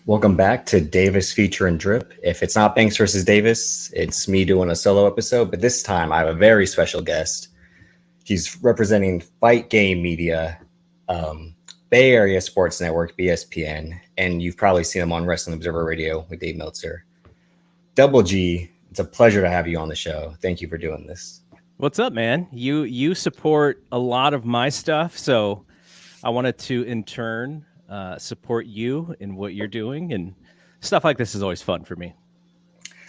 Welcome back to Davis Feature and Drip. If it's not Banks versus Davis, it's me doing a solo episode, but this time I have a very special guest. He's representing Fight Game Media, Bay Area Sports Network, BSPN, and you've probably seen him on Wrestling Observer Radio with Dave Meltzer. Double G, it's a pleasure to have you on the show. Thank you for doing this. What's up, man? You support a lot of my stuff, so I wanted to, in turn, support you in what you're doing, and stuff like this is always fun for me.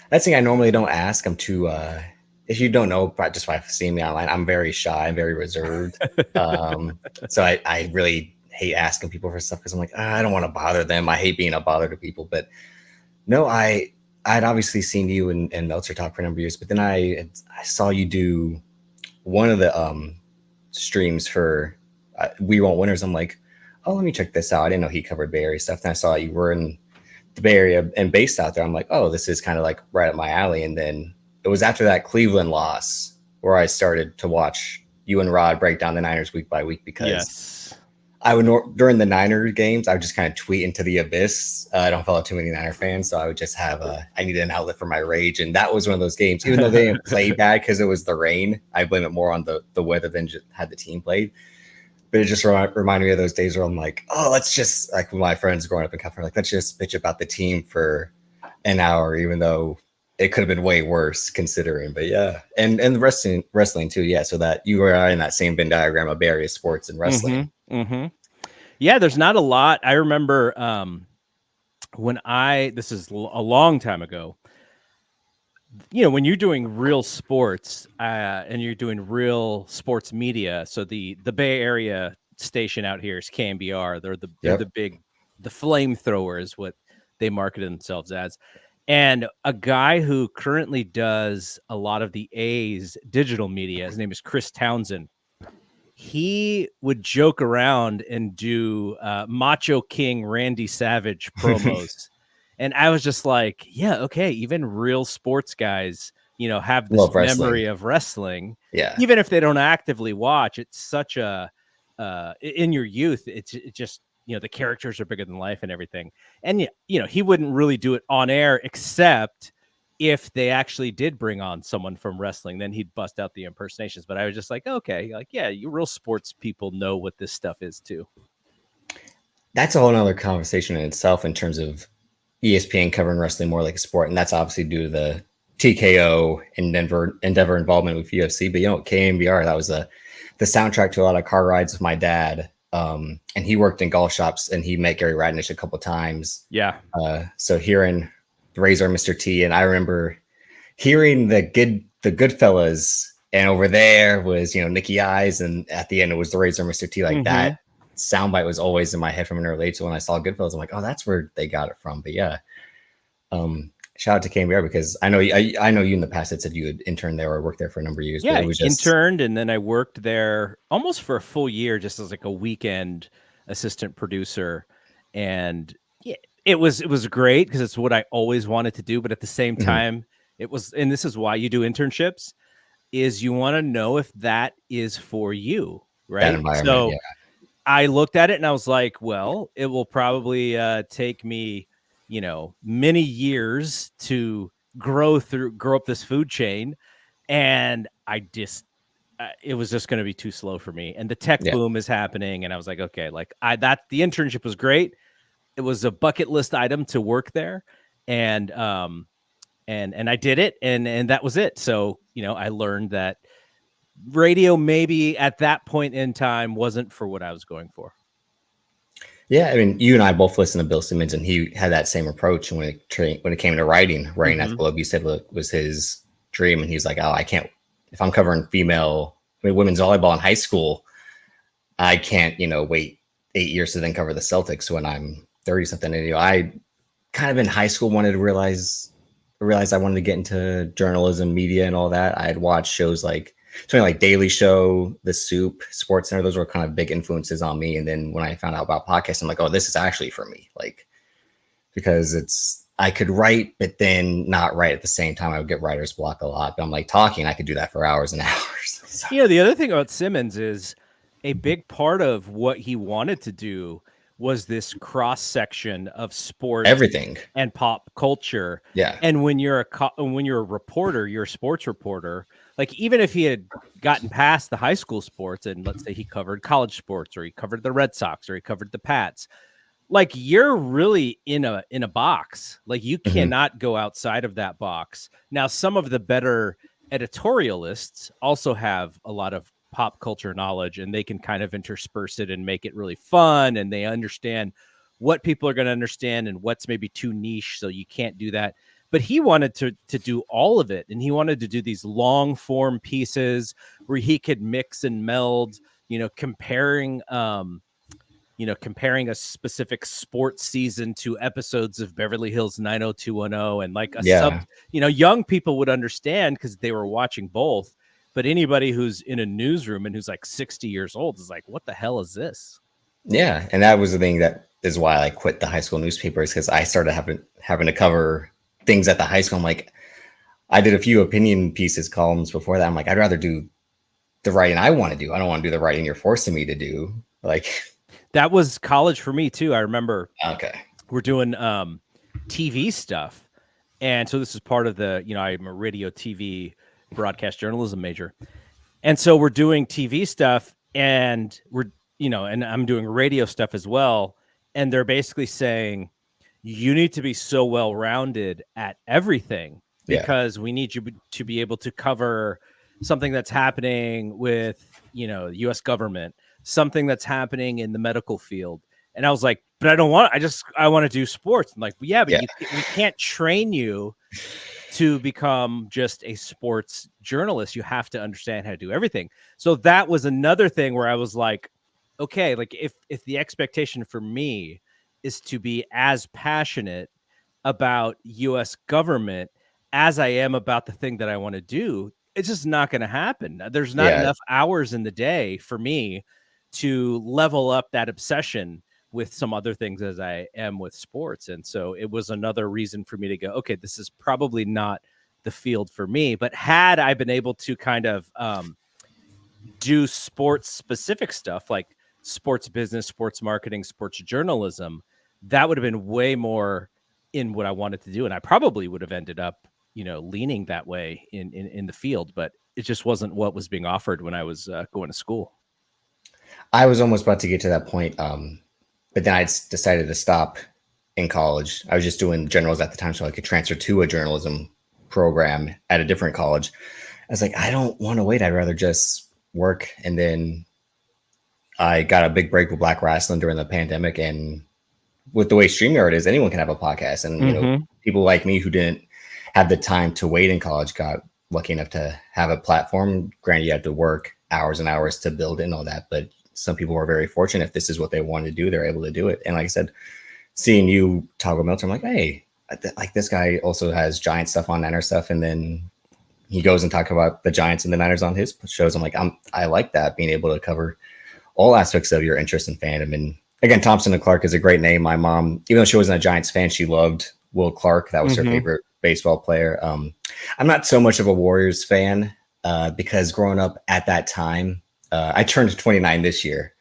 That's the thing I normally don't ask. I'm too, if you don't know, just by seeing me online, I'm very shy. I'm very reserved. So I really hate asking people for stuff because I'm like, I don't want to bother them. I hate being a bother to people. But no, I'd obviously seen you and Meltzer talk for a number of years, but then I saw you do one of the streams for We Want Winners. I'm like, oh, let me check this out. I didn't know he covered Bay Area stuff. And I saw you were in the Bay Area and based out there. I'm like, oh, this is kind of like right up my alley. And then it was after that Cleveland loss where I started to watch you and Rod break down the Niners week by week because I would, during the Niner games, I would just kind of tweet into the abyss. I don't follow too many Niner fans, so I would just have I needed an outlet for my rage. And that was one of those games, even though they didn't play bad because it was the rain, I blame it more on the weather than just had the team played. But it just reminded me of those days where I'm like, oh, let's just, like with my friends growing up in California, like, let's just bitch about the team for an hour, even though it could have been way worse considering. But yeah, and the wrestling too. Yeah, so that you were in that same Venn diagram of Bay Area sports and wrestling. Yeah, there's not a lot. I remember this is a long time ago, you know, when you're doing real sports and you're doing real sports media. So the Bay Area station out here is KMBR. They're the flamethrower is what they marketed themselves as. And a guy who currently does a lot of the A's digital media, his name is Chris Townsend. He would joke around and do Macho King Randy Savage promos. And I was just like, yeah, okay, even real sports guys, you know, have this memory of wrestling. Yeah. Even if they don't actively watch, it's such a, in your youth, it's just, you know, the characters are bigger than life and everything. And, you know, he wouldn't really do it on air except if they actually did bring on someone from wrestling, then he'd bust out the impersonations. But I was just like, okay, like, yeah, you real sports people know what this stuff is too. That's a whole nother conversation in itself in terms of ESPN covering wrestling more like a sport. And that's obviously due to the TKO and Endeavor involvement with UFC. But, you know, KMBR, that was the soundtrack to a lot of car rides with my dad. And he worked in golf shops and he met Gary Radnish a couple of times. Yeah. So hearing Razor Mr. T, and I remember hearing the Goodfellas, and over there was, you know, Nicky Eyes, and at the end it was the Razor Mr. T. Like that soundbite was always in my head from an early age. So when I saw Goodfellas, I'm like, oh, that's where they got it from. But yeah, shout out to KMBR because I know you in the past had said you had interned there or worked there for a number of years. Yeah, but it was just interned, and then I worked there almost for a full year, just as like a weekend assistant producer, and yeah. It was great because it's what I always wanted to do. But at the same time, it was, and this is why you do internships, is you want to know if that is for you, right? So I looked at it and I was like, well, it will probably take me, you know, many years to grow up this food chain. And it was just going to be too slow for me. And the tech boom is happening. And I was like, okay, like the internship was great. It was a bucket list item to work there, and I did it, and that was it. So, you know, I learned that radio maybe at that point in time wasn't for what I was going for. Yeah, I mean, you and I both listened to Bill Simmons, and he had that same approach when it came to writing at the Globe. He said it was his dream, and he's like, oh, I can't, if I'm covering women's volleyball in high school, I can't, you know, wait 8 years to then cover the Celtics when I'm 30 something. And, you know, I kind of in high school wanted to realize I wanted to get into journalism, media, and all that. I had watched shows like something like Daily Show, The Soup, Sports Center. Those were kind of big influences on me. And then when I found out about podcasts, I'm like, oh, this is actually for me. Like, because I could write, but then not write at the same time. I would get writer's block a lot. But I'm like, talking, I could do that for hours and hours. So. You know, the other thing about Simmons is a big part of what he wanted to do was this cross section of sports, everything, and pop culture. Yeah. And when you're a reporter, you're a sports reporter. Like, even if he had gotten past the high school sports, and let's say he covered college sports, or he covered the Red Sox, or he covered the Pats, like, you're really in a box. Like, you cannot go outside of that box. Now, some of the better editorialists also have a lot of pop culture knowledge, and they can kind of intersperse it and make it really fun, and they understand what people are going to understand and what's maybe too niche, so you can't do that. But he wanted to do all of it, and he wanted to do these long form pieces where he could mix and meld, comparing a specific sports season to episodes of Beverly Hills 90210, and like young people would understand because they were watching both. But anybody who's in a newsroom and who's like 60 years old is like, what the hell is this? Yeah. And that was the thing that is why I quit the high school newspapers, because I started having to cover things at the high school. I'm like, I did a few opinion pieces, columns before that. I'm like, I'd rather do the writing I want to do. I don't want to do the writing you're forcing me to do. Like, that was college for me too. I remember we're doing TV stuff. And so this is part of the, I'm a radio, TV, broadcast journalism major. And so we're doing TV stuff, and and I'm doing radio stuff as well. And they're basically saying, you need to be so well-rounded at everything, because we need you to be able to cover something that's happening with, the U.S. government, something that's happening in the medical field. And I was like, but I want to do sports. I'm like, we can't train you to become just a sports journalist. You have to understand how to do everything. So that was another thing where I was like, okay, like if the expectation for me is to be as passionate about U.S. government as I am about the thing that I want to do, it's just not going to happen. There's not enough hours in the day for me to level up that obsession with some other things as I am with sports. And so it was another reason for me to go, okay, this is probably not the field for me. But had I been able to kind of do sports specific stuff like sports business, sports marketing, sports journalism, that would have been way more in what I wanted to do. And I probably would have ended up, leaning that way in the field, but it just wasn't what was being offered when I was going to school. I was almost about to get to that point. But then I decided to stop in college. I was just doing generals at the time so I could transfer to a journalism program at a different college. I was like, I don't want to wait. I'd rather just work. And then I got a big break with Black Wrestling during the pandemic. And with the way StreamYard is, anyone can have a podcast. And, people like me who didn't have the time to wait in college got lucky enough to have a platform. Granted, you had to work hours and hours to build it and all that. But some people were very fortunate. If this is what they wanted to do, they're able to do it. And like I said, seeing you talk about Milton, I'm like, hey, like this guy also has Giant stuff on Niner stuff. And then he goes and talks about the Giants and the Niners on his shows. I'm like, I like that, being able to cover all aspects of your interest in fandom. And again, Thompson and Clark is a great name. My mom, even though she wasn't a Giants fan, she loved Will Clark. That was her favorite baseball player. I'm not so much of a Warriors fan because growing up at that time, I turned 29 this year.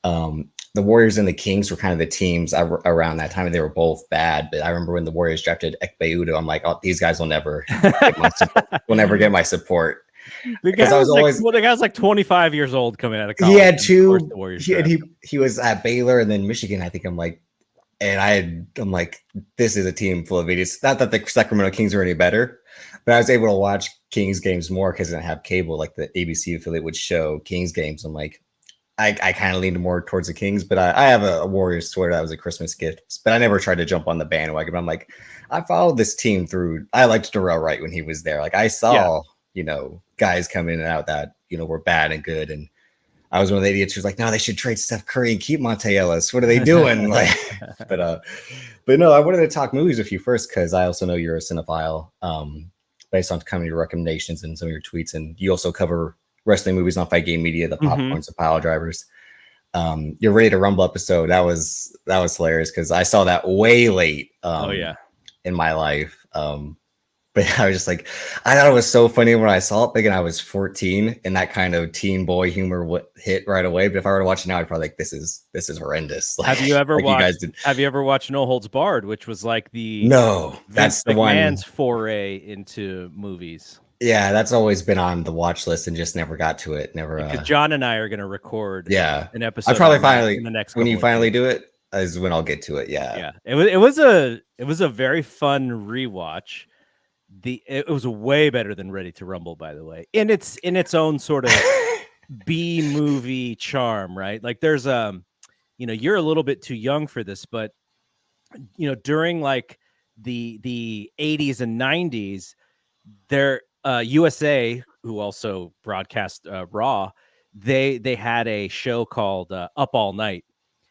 The Warriors and the Kings were kind of the teams around that time, and they were both bad. But I remember when the Warriors drafted Ekpe Udoh, I'm like, oh, these guys will never get my support. Will never get my support. The guy was like 25 years old coming out of college. Yeah, he was at Baylor and then Michigan. I think I'm like, this is a team full of idiots. Not that the Sacramento Kings are any better, but I was able to watch Kings games more because I didn't have cable. Like the ABC affiliate would show Kings games. I'm like, I kind of leaned more towards the Kings, but I have a Warriors sweater that was a Christmas gift, but I never tried to jump on the bandwagon. But I'm like, I followed this team through. I liked Darrell Wright when he was there. Like I saw, guys come in and out that, were bad and good. And I was one of the idiots who's like, no, they should trade Steph Curry and keep Monte Ellis. What are they doing? But no, I wanted to talk movies with you first because I also know you're a cinephile, based on kind of your recommendations and some of your tweets, and you also cover wrestling movies on Fight Game Media, the Popcorns, the Pile Drivers. Your Ready to Rumble episode, that was hilarious because I saw that way late. In my life. But I was just like, I thought it was so funny when I saw it, thinking I was 14, and that kind of teen boy humor hit right away. But if I were to watch it now, I'd probably like, this is horrendous. Like, Have you ever like you guys watched? did. Have you ever watched No Holds Barred, which was like the No, Vince that's the McMahon's one. foray into movies? Yeah, that's always been on the watch list and just never got to it. Never. Because John and I are going to record Yeah, an I episode probably on that finally in the next when couple you of finally days. do it is when I'll get to it. Yeah, Yeah, it was a very fun rewatch. It was way better than Ready to Rumble, by the way, in its own sort of B movie charm, right? Like there's you're a little bit too young for this, but during like the 80s and 90s, there USA, who also broadcast Raw, they had a show called Up All Night.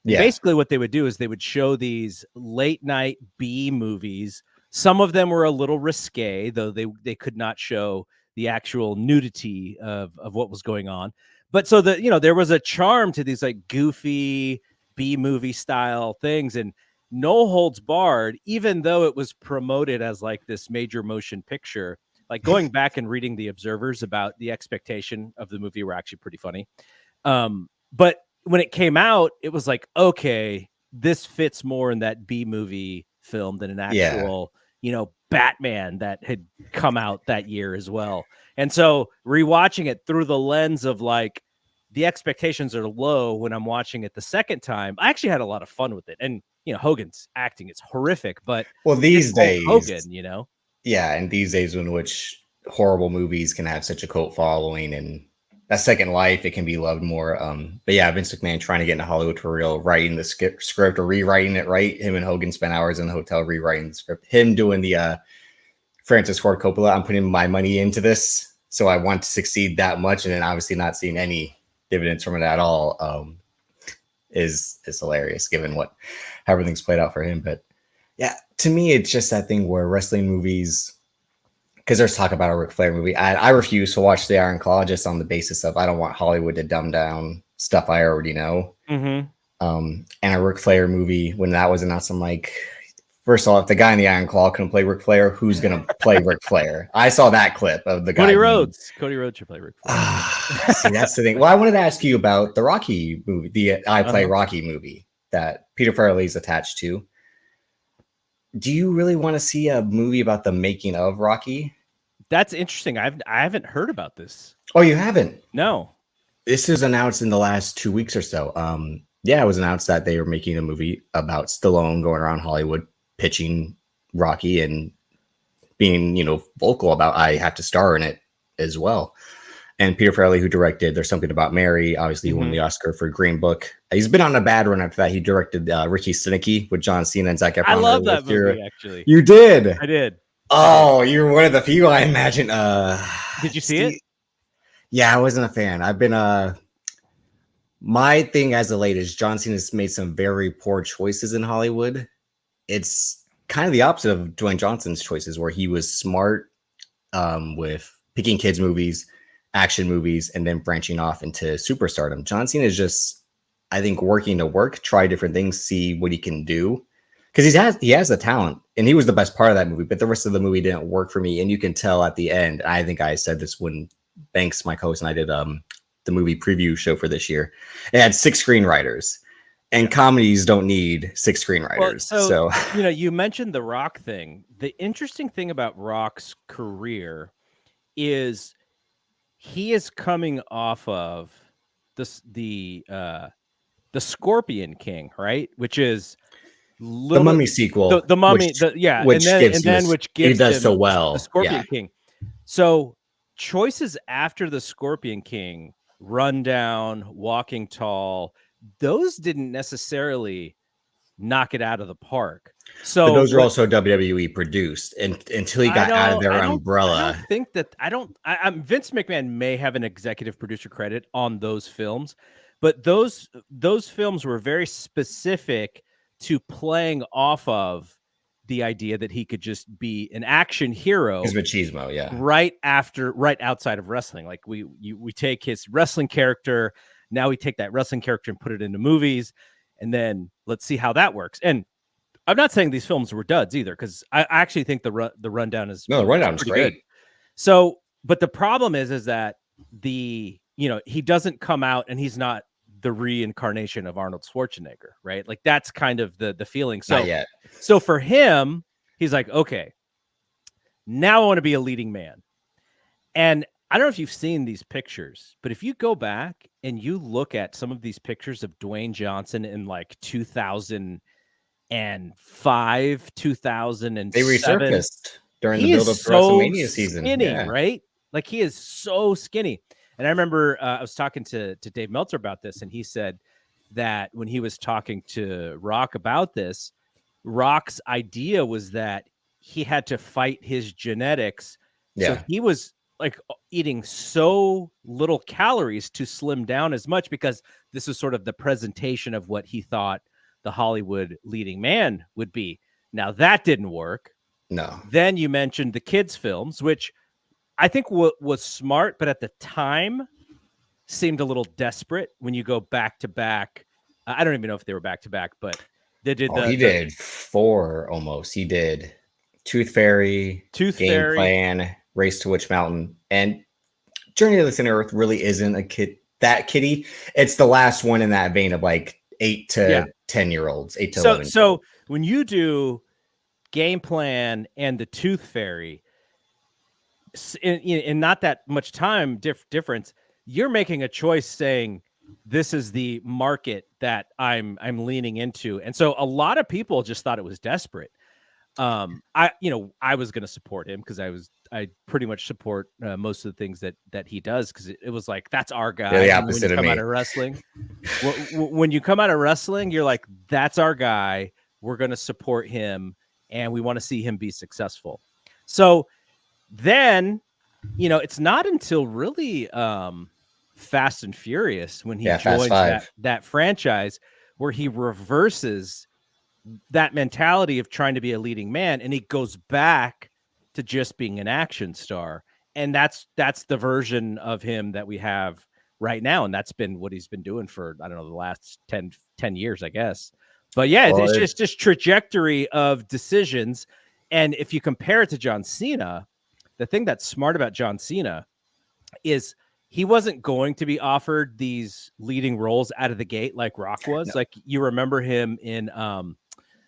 And yeah, basically what they would do is they would show these late night B movies. Some of them were a little risque, though they could not show the actual nudity of what was going on. But so there was a charm to these like goofy B movie style things. And No Holds Barred, even though it was promoted as like this major motion picture, like going back and reading the observers about the expectation of the movie were actually pretty funny. But when it came out, it was like, okay, this fits more in that B movie film than an actual, Batman that had come out that year as well. And so rewatching it through the lens of like the expectations are low when I'm watching it the second time, I actually had a lot of fun with it. And Hogan's acting is horrific, but well, these Hulk days, Hogan, yeah, and these days in which horrible movies can have such a cult following and that Second Life, it can be loved more. But yeah, Vince McMahon trying to get into Hollywood for real, writing the script or rewriting it, right? Him and Hogan spent hours in the hotel rewriting the script. Him doing the Francis Ford Coppola, I'm putting my money into this, so I want to succeed that much, and then obviously not seeing any dividends from it at all is hilarious given how everything's played out for him. But yeah, to me, it's just that thing where wrestling movies, because there's talk about a Ric Flair movie. I refuse to watch The Iron Claw just on the basis of I don't want Hollywood to dumb down stuff I already know. Mm-hmm. And a Ric Flair movie, when that was announced, I'm like, first of all, if the guy in the Iron Claw couldn't play Ric Flair, who's going to play Ric Flair? I saw that clip of the guy. Cody Rhodes. Cody Rhodes should play Ric Flair. See, that's the thing. Well, I wanted to ask you about the Rocky movie, the I Play Rocky movie that Peter Farrelly's attached to. Do you really want to see a movie about the making of Rocky? That's interesting. I haven't heard about this. Oh, you haven't? No. This is announced in the last 2 weeks or so. Yeah, it was announced that they were making a movie about Stallone going around Hollywood pitching Rocky and being, vocal about I have to star in it as well. And Peter Farrelly, who directed There's Something About Mary, obviously he won the Oscar for Green Book. He's been on a bad run after that. He directed Ricky Sneaky with John Cena and Zac Efron. I love that movie, actually. You did? I did. Oh, you're one of the few, I imagine. Did you see it? Yeah, I wasn't a fan. I've been my thing as of late is John Cena's made some very poor choices in Hollywood. It's kind of the opposite of Dwayne Johnson's choices, where he was smart with picking kids movies, action movies, and then branching off into superstardom. John Cena is just, I think, working to try different things, see what he can do. Because he has the talent, and he was the best part of that movie, but the rest of the movie didn't work for me. And you can tell at the end, I think I said this when Banks, my host, and I did the movie preview show for this year. It had 6 screenwriters, and comedies don't need 6 screenwriters. Well, so you mentioned the Rock thing. The interesting thing about Rock's career is he is coming off of the Scorpion King, right? Which is the Mummy sequel. The Mummy, which gives does him so well. The Scorpion King. So choices after the Scorpion King, Rundown, Walking Tall, those didn't necessarily knock it out of the park. So but those are also WWE produced, and until he got out of their umbrella. I think that Vince McMahon may have an executive producer credit on those films, but those films were very specific to playing off of the idea that he could just be an action hero. His machismo, yeah. Right outside of wrestling. Like we take his wrestling character, now we take that wrestling character and put it into movies, and then let's see how that works. And I'm not saying these films were duds either, because I actually think the rundown is No, the rundown's pretty great. good. So, but the problem is that he doesn't come out and he's not the reincarnation of Arnold Schwarzenegger, right? Like that's kind of the feeling. So, Not yet. So for him, he's like, okay, now I want to be a leading man. And I don't know if you've seen these pictures, but if you go back and you look at some of these pictures of Dwayne Johnson in like 2005, 2007, they resurfaced during the build-up to WrestleMania season. Skinny, right? Like he is so skinny. And I remember I was talking to Dave Meltzer about this, and he said that when he was talking to Rock about this, Rock's idea was that he had to fight his genetics. Yeah. So he was like eating so little calories to slim down as much, because this is sort of the presentation of what he thought the Hollywood leading man would be. Now that didn't work. No. Then you mentioned the kids' films, which I think was smart, but at the time seemed a little desperate when you go back to back. I don't even know if they were back to back, but they did. He did 4 almost. He did Tooth Fairy, Game Plan, Race to Witch Mountain, and Journey to the Center Earth really isn't a kiddie. It's the last one in that vein of like 8 to 10-year-olds, 8 to 11. So when you do Game Plan and the Tooth Fairy, in not that much time difference, you're making a choice saying this is the market that I'm leaning into. And so a lot of people just thought it was desperate. I was going to support him because I pretty much support most of the things that he does, because it was like, that's our guy. The opposite of me. Out of wrestling, when you come out of wrestling, you're like, that's our guy. We're going to support him, and we want to see him be successful. So then, it's not until really Fast and Furious when he joins that franchise where he reverses that mentality of trying to be a leading man, and he goes back to just being an action star. And that's the version of him that we have right now, and that's been what he's been doing for, I don't know, the last 10 years, I guess. But yeah, it's just this trajectory of decisions. And if you compare it to John Cena, the thing that's smart about John Cena is he wasn't going to be offered these leading roles out of the gate like Rock was. No. Like you remember him in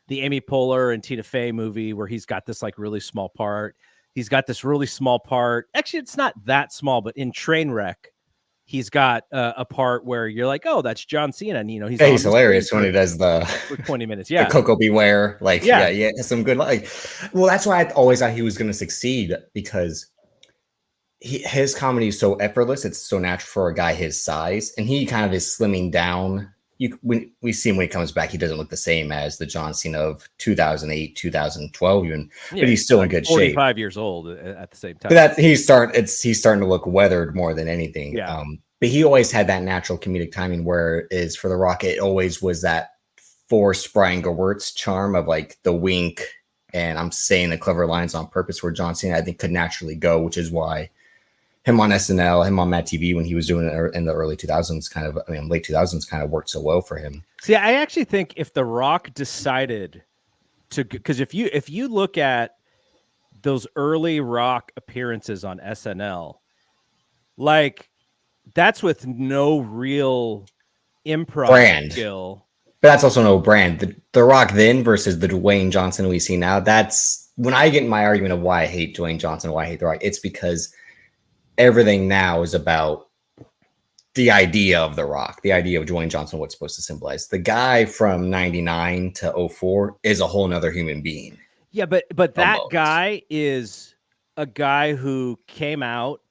the Amy Poehler and Tina Fey movie where he's got this like really small part. He's got this really small part. Actually, it's not that small, but in Trainwreck, he's got a part where you're like, oh, that's John Cena. And, he's hilarious when he does the 20 minutes. Yeah. The Coco Beware. Like, yeah. Some good, well, that's why I always thought he was going to succeed, because his comedy is so effortless. It's so natural for a guy his size, and he kind of is slimming down. We see him when he comes back, he doesn't look the same as the John Cena of 2008, 2012, even, but he's still in good shape. 45 years old at the same time. But he's starting to look weathered more than anything. Yeah. But he always had that natural comedic timing, where is for The Rock, it always was that forced Brian Gewirtz charm of like the wink, and I'm saying the clever lines on purpose, where John Cena, I think, could naturally go, which is why him on SNL, him on Matt TV when he was doing it in the early 2000s, late 2000s kind of worked so well for him. See, I actually think if The Rock decided to, because if you look at those early Rock appearances on SNL, like that's with no real improv brand skill. But that's also no brand. The Rock then versus the Dwayne Johnson we see now, that's when I get in my argument of why I hate Dwayne Johnson, why I hate The Rock. It's because everything now is about the idea of The Rock, the idea of Dwayne Johnson, what's supposed to symbolize. The guy from 99 to 04 is a whole nother human being. Yeah, but that guy is a guy who came out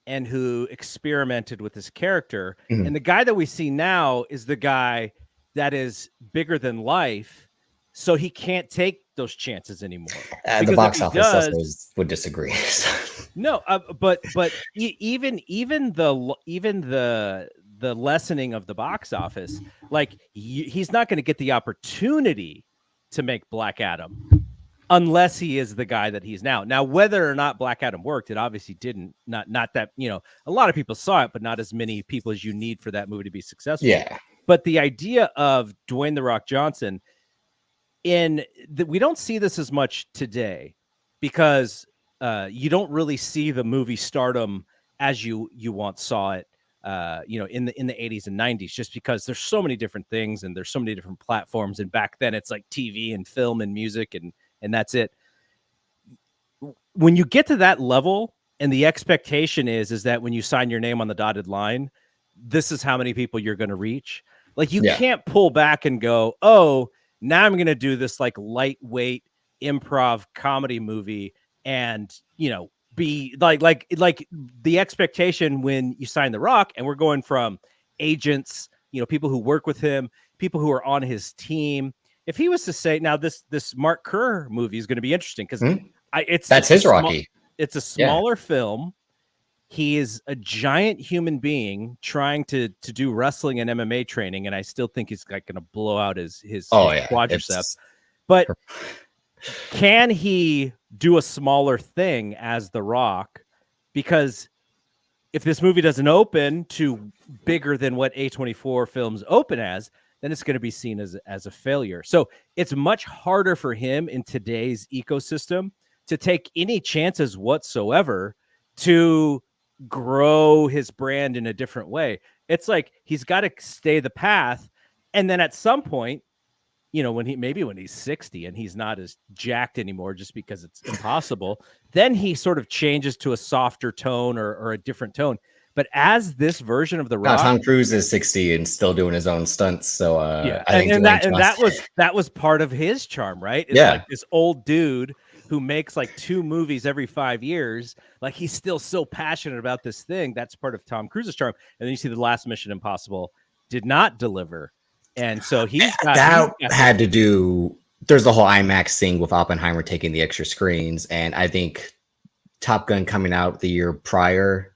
and who experimented with his character. Mm-hmm. And the guy that we see now is the guy that is bigger than life, so he can't take those chances anymore. The box office would disagree. No, but even the lessening of the box office, like he's not going to get the opportunity to make Black Adam unless he is the guy that he's now. Now, whether or not Black Adam worked, it obviously didn't. Not that, a lot of people saw it, but not as many people as you need for that movie to be successful. Yeah. But the idea of Dwayne "The Rock" Johnson, we don't see this as much today because you don't really see the movie stardom as you once saw it, in the 80s and 90s, just because there's so many different things and there's so many different platforms. And back then it's like TV and film and music and that's it. When you get to that level, and the expectation is that when you sign your name on the dotted line, this is how many people you're going to reach. Like you can't pull back and go, oh, now I'm going to do this like lightweight improv comedy movie and, be like the expectation when you sign The Rock, and we're going from agents, people who work with him, people who are on his team. If he was to say, now this Mark Kerr movie is going to be interesting because that's his Rocky. It's a smaller film. He is a giant human being trying to do wrestling and MMA training, and I still think he's like going to blow out his quadriceps. But can he do a smaller thing as The Rock? Because if this movie doesn't open to bigger than what A24 films open as, then it's going to be seen as a failure. So it's much harder for him in today's ecosystem to take any chances whatsoever to grow his brand in a different way. It's like he's got to stay the path, and then at some point, when he's 60 and he's not as jacked anymore just because it's impossible, then he sort of changes to a softer tone or a different tone. But as this version of The Rock, Tom Cruise is 60 and still doing his own stunts. So I think that was part of his charm, right? It's like this old dude who makes like 2 movies every 5 years. Like he's still so passionate about this thing. That's part of Tom Cruise's charm. And then you see the last Mission Impossible did not deliver. And so had to do, there's the whole IMAX thing with Oppenheimer taking the extra screens. And I think Top Gun coming out the year prior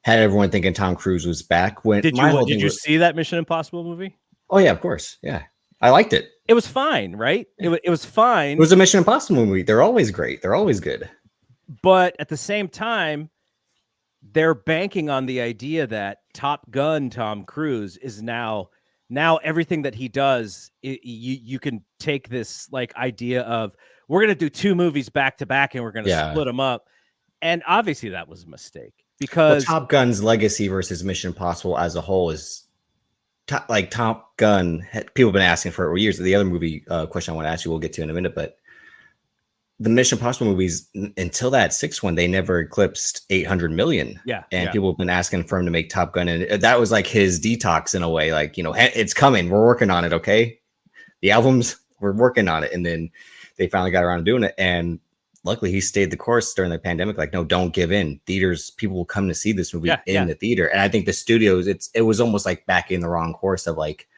had everyone thinking Tom Cruise was back. Did you see that Mission Impossible movie? Oh yeah, of course. Yeah. I liked it. It was fine, right? It was fine. It was a Mission Impossible movie. They're always great. They're always good. But at the same time, they're banking on the idea that Top Gun Tom Cruise is now everything that he does. You can take this like idea of we're going to do 2 movies back to back and we're going to split them up. And obviously that was a mistake because Top Gun's legacy versus Mission Impossible as a whole is Top Gun. People have been asking for years. The other movie question I want to ask you, we'll get to in a minute, but the Mission Impossible movies, until that 6th one, they never eclipsed 800 million. People have been asking for him to make Top Gun, and that was like his detox in a way. Like, it's coming. We're working on it. Okay, the albums, we're working on it, and then they finally got around to doing it. And luckily, he stayed the course during the pandemic. Like, no, don't give in. Theaters, people will come to see this movie in the theater. And I think the studios, it was almost like back in the wrong course of like,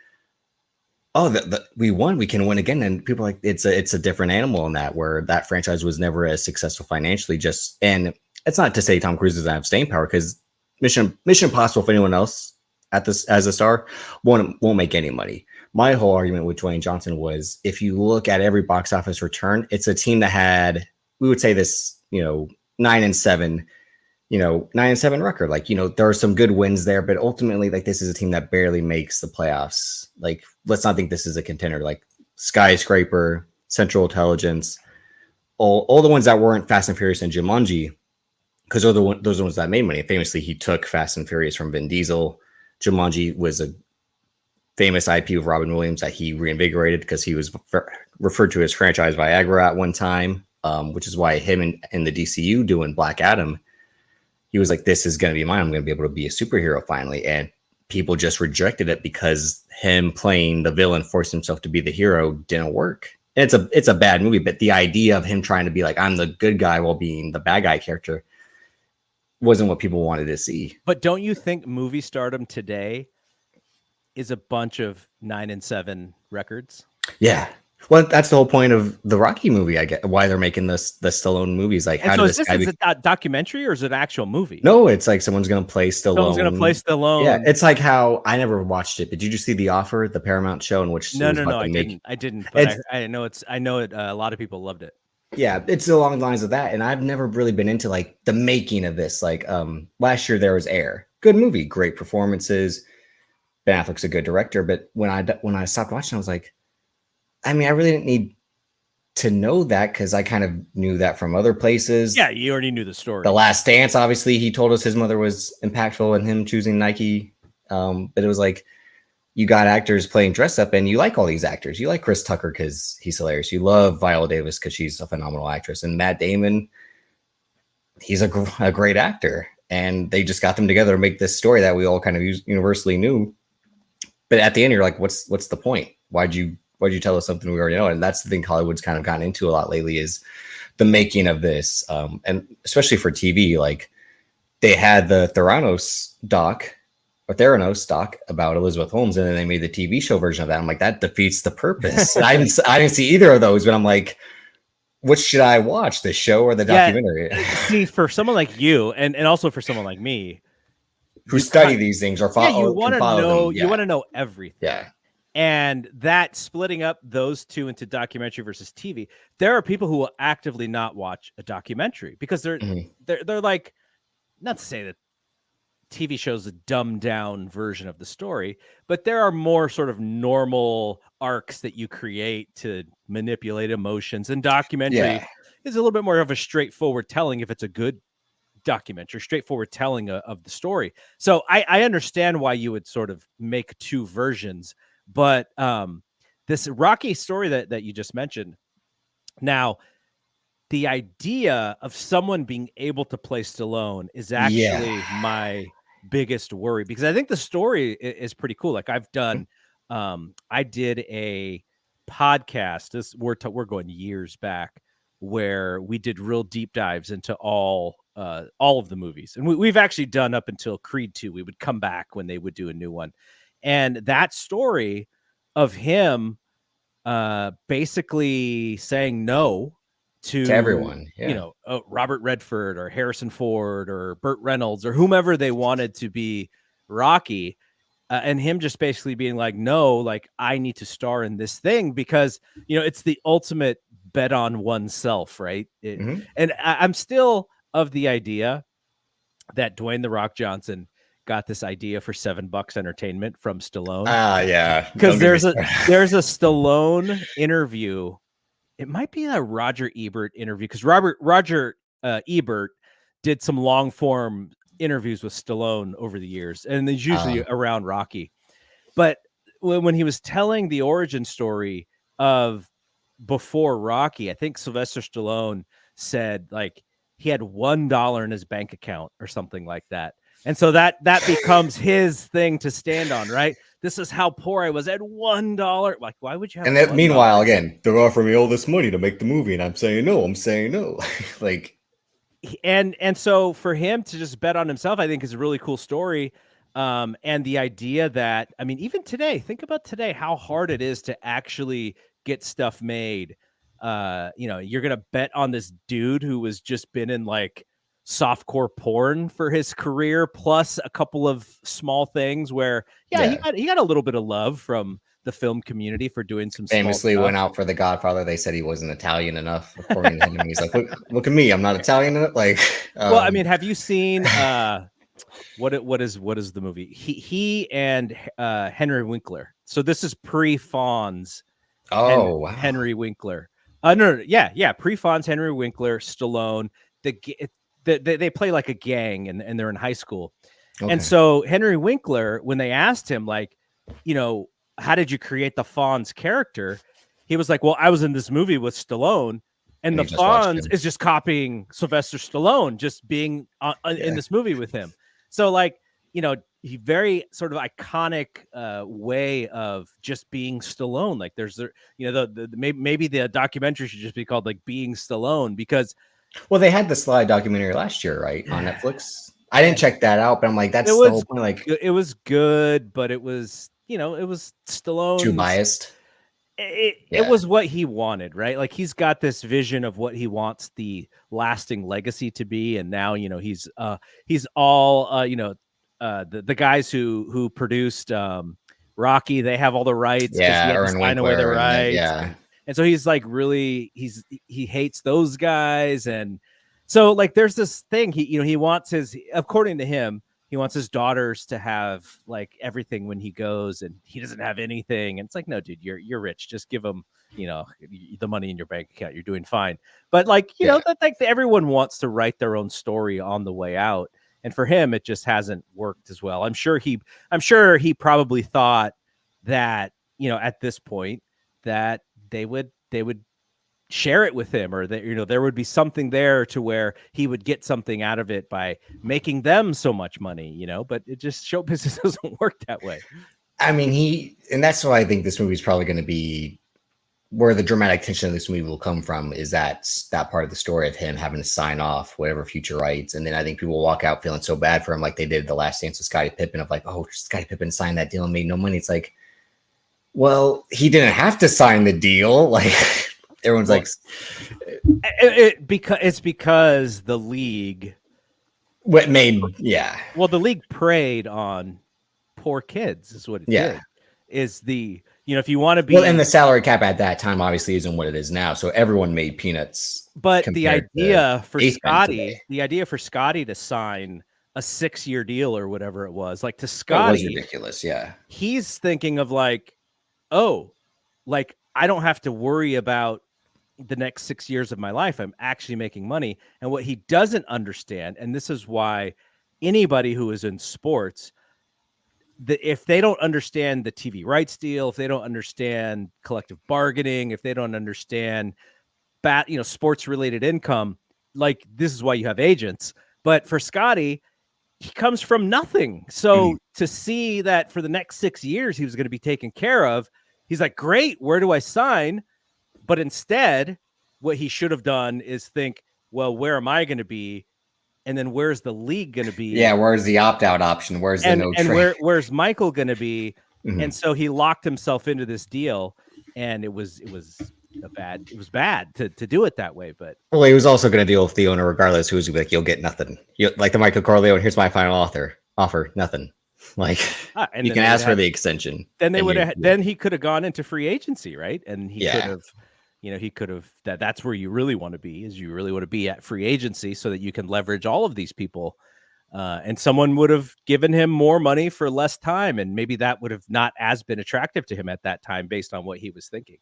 oh, we won, we can win again. And people are like, it's a different animal in that, where that franchise was never as successful financially. And it's not to say Tom Cruise doesn't have staying power, because Mission Impossible, for anyone else as a star, won't make any money. My whole argument with Dwayne Johnson was, if you look at every box office return, it's a team that had, we would say this, 9-7, 9-7 record. Like, there are some good wins there, but ultimately, like, this is a team that barely makes the playoffs. Like, let's not think this is a contender. Like Skyscraper, Central Intelligence, all the ones that weren't Fast and Furious and Jumanji, because those are the ones that made money. Famously, he took Fast and Furious from Vin Diesel. Jumanji was a famous IP of Robin Williams that he reinvigorated because he was referred to as franchise Viagra at one time, which is why him in the DCU doing Black Adam, he was like, this is going to be mine. I'm going to be able to be a superhero finally. And people just rejected it because him playing the villain, forcing himself to be the hero, didn't work. And it's a bad movie, but the idea of him trying to be like, I'm the good guy while being the bad guy character wasn't what people wanted to see. But don't you think movie stardom today is a bunch of 9-7 records? Yeah. Well, that's the whole point of the Rocky movie. I get why they're making the Stallone movies. Like, how does this guy is it a documentary or is it an actual movie? No, it's like someone's going to play Stallone. Someone's going to play Stallone. Yeah, it's like how I never watched it, but did you see The Offer, the Paramount show in which No, I didn't. But I know it. A lot of people loved it. Yeah, it's along the lines of that, and I've never really been into like the making of this. Like, last year there was Air, good movie, great performances. Ben Affleck's a good director, but when I stopped watching, I was like, I mean, I really didn't need to know that because I kind of knew that from other places. Yeah, you already knew the story. The Last Dance, obviously, he told us his mother was impactful in him choosing Nike. But it was like, you got actors playing dress up, and you like all these actors. You like Chris Tucker because he's hilarious. You love Viola Davis because she's a phenomenal actress. And Matt Damon, he's a great actor. And they just got them together to make this story that we all kind of universally knew. But at the end, you're like, what's the point? Why'd you tell us something we already know? And that's the thing Hollywood's kind of gotten into a lot lately is the making of this. And especially for TV, like they had the Theranos doc about Elizabeth Holmes, and then they made the TV show version of that. I'm like, that defeats the purpose. I didn't see either of those, but I'm like, what should I watch, the show or the documentary? See, for someone like you, and also for someone like me, who study these things or follow, you want to know, them. You want to know everything. Yeah. And that splitting up those two into documentary versus TV, there are people who will actively not watch a documentary because they're like, not to say that TV shows a dumbed down version of the story, but there are more sort of normal arcs that you create to manipulate emotions, and documentary is a little bit more of a straightforward telling if it's a good documentary, straightforward telling of the story. So I understand why you would sort of make two versions, but this Rocky story that you just mentioned, now the idea of someone being able to play Stallone is actually my biggest worry, because I think the story is pretty cool. Like I've done, I did a podcast. We're going years back where we did real deep dives into all of the movies, and we've actually done up until Creed 2. We would come back when they would do a new one, and that story of him basically saying no to everyone, Robert Redford or Harrison Ford or Burt Reynolds or whomever they wanted to be Rocky, and him just basically being like, no, like I need to star in this thing because it's the ultimate bet on oneself, right? And I'm still of the idea that Dwayne "The Rock" Johnson got this idea for $7 entertainment from Stallone. Yeah, because there's a Stallone interview. It might be a Roger Ebert interview, because Roger Ebert did some long form interviews with Stallone over the years, and there's usually around Rocky. But when he was telling the origin story of before Rocky, I think Sylvester Stallone said like he had $1 in his bank account or something like that. And so that becomes his thing to stand on, right? This is how poor I was at $1. Like, why would you have? And that, meanwhile, again, they're offering me all this money to make the movie, and I'm saying no. Like, and so for him to just bet on himself, I think is a really cool story. And the idea that, I mean, even today, think about today, how hard it is to actually get stuff made. You're gonna bet on this dude who has just been in like softcore porn for his career, plus a couple of small things where he got a little bit of love from the film community for doing some famously small stuff. Went out for The Godfather. They said he wasn't Italian enough, according to him. He's like, look at me, I'm not Italian enough. Like, well, I mean, have you seen what is the movie? He and Henry Winkler. So this is pre-Fonz. Wow. Henry Winkler. No, pre-Fonz, Henry Winkler, Stallone. They play like a gang, and they're in high school. Okay. And so Henry Winkler, when they asked him, like, how did you create the Fonz character? He was like, well, I was in this movie with Stallone, and the Fonz is just copying Sylvester Stallone, just being in this movie with him. So like, he very sort of iconic way of just being Stallone. Like there's maybe the documentary should just be called like Being Stallone, because they had the Sly documentary last year, right, on Netflix. I didn't check that out, but I'm like, that's the whole point. Like, it was good, but it was it was Stallone too biased. It was what he wanted, right? Like he's got this vision of what he wants the lasting legacy to be, and now he's all the guys who produced Rocky, they have all the rights. Aaron Winkler, away the rights, and so he's like he hates those guys, and so like there's this thing he wants his, according to him, he wants his daughters to have like everything when he goes, and he doesn't have anything. And it's like, no, dude, you're rich. Just give him, the money in your bank account. You're doing fine. But like, that like everyone wants to write their own story on the way out. And for him, it just hasn't worked as well. I'm sure he probably thought that, at this point that they would share it with him, or that, there would be something there to where he would get something out of it by making them so much money, but it just show business doesn't work that way. I mean, and that's why I think this movie is probably going to be where the dramatic tension of this movie will come from, is that part of the story of him having to sign off whatever future rights. And then I think people will walk out feeling so bad for him, like they did The Last Dance with Scottie Pippen, of like, oh, Scottie Pippen signed that deal and made no money. It's like, well, he didn't have to sign the deal. Like everyone's like, because the league, well, the league preyed on poor kids is what it did. Is the, if you want to be, well, and the salary cap at that time obviously isn't what it is now, so everyone made peanuts. But the idea for Scotty to sign a 6-year deal or whatever it was, like, to Scotty, was ridiculous. Yeah, he's thinking of like, oh, like, I don't have to worry about the next 6 years of my life. I'm actually making money. And what he doesn't understand, and this is why anybody who is in sports, if they don't understand the TV rights deal, if they don't understand collective bargaining, if they don't understand sports related income, like, this is why you have agents. But for Scotty, he comes from nothing. So to see that for the next 6 years, he was going to be taken care of, he's like, great, where do I sign? But instead, what he should have done is think, well, where am I going to be? And then where's the league going to be? Yeah, where's the opt-out option? Where's the no trade? Where's Michael going to be? And so he locked himself into this deal, and it was bad to do it that way. But well, he was also going to deal with the owner regardless, who was like, you'll get nothing. Like the Michael Corleone, here's my final offer, nothing. Like, you can ask for the extension. Then then he could have gone into free agency, right? And he could have, that's where you really want to be, is you really want to be at free agency, so that you can leverage all of these people. And someone would have given him more money for less time, and maybe that would have not as been attractive to him at that time based on what he was thinking.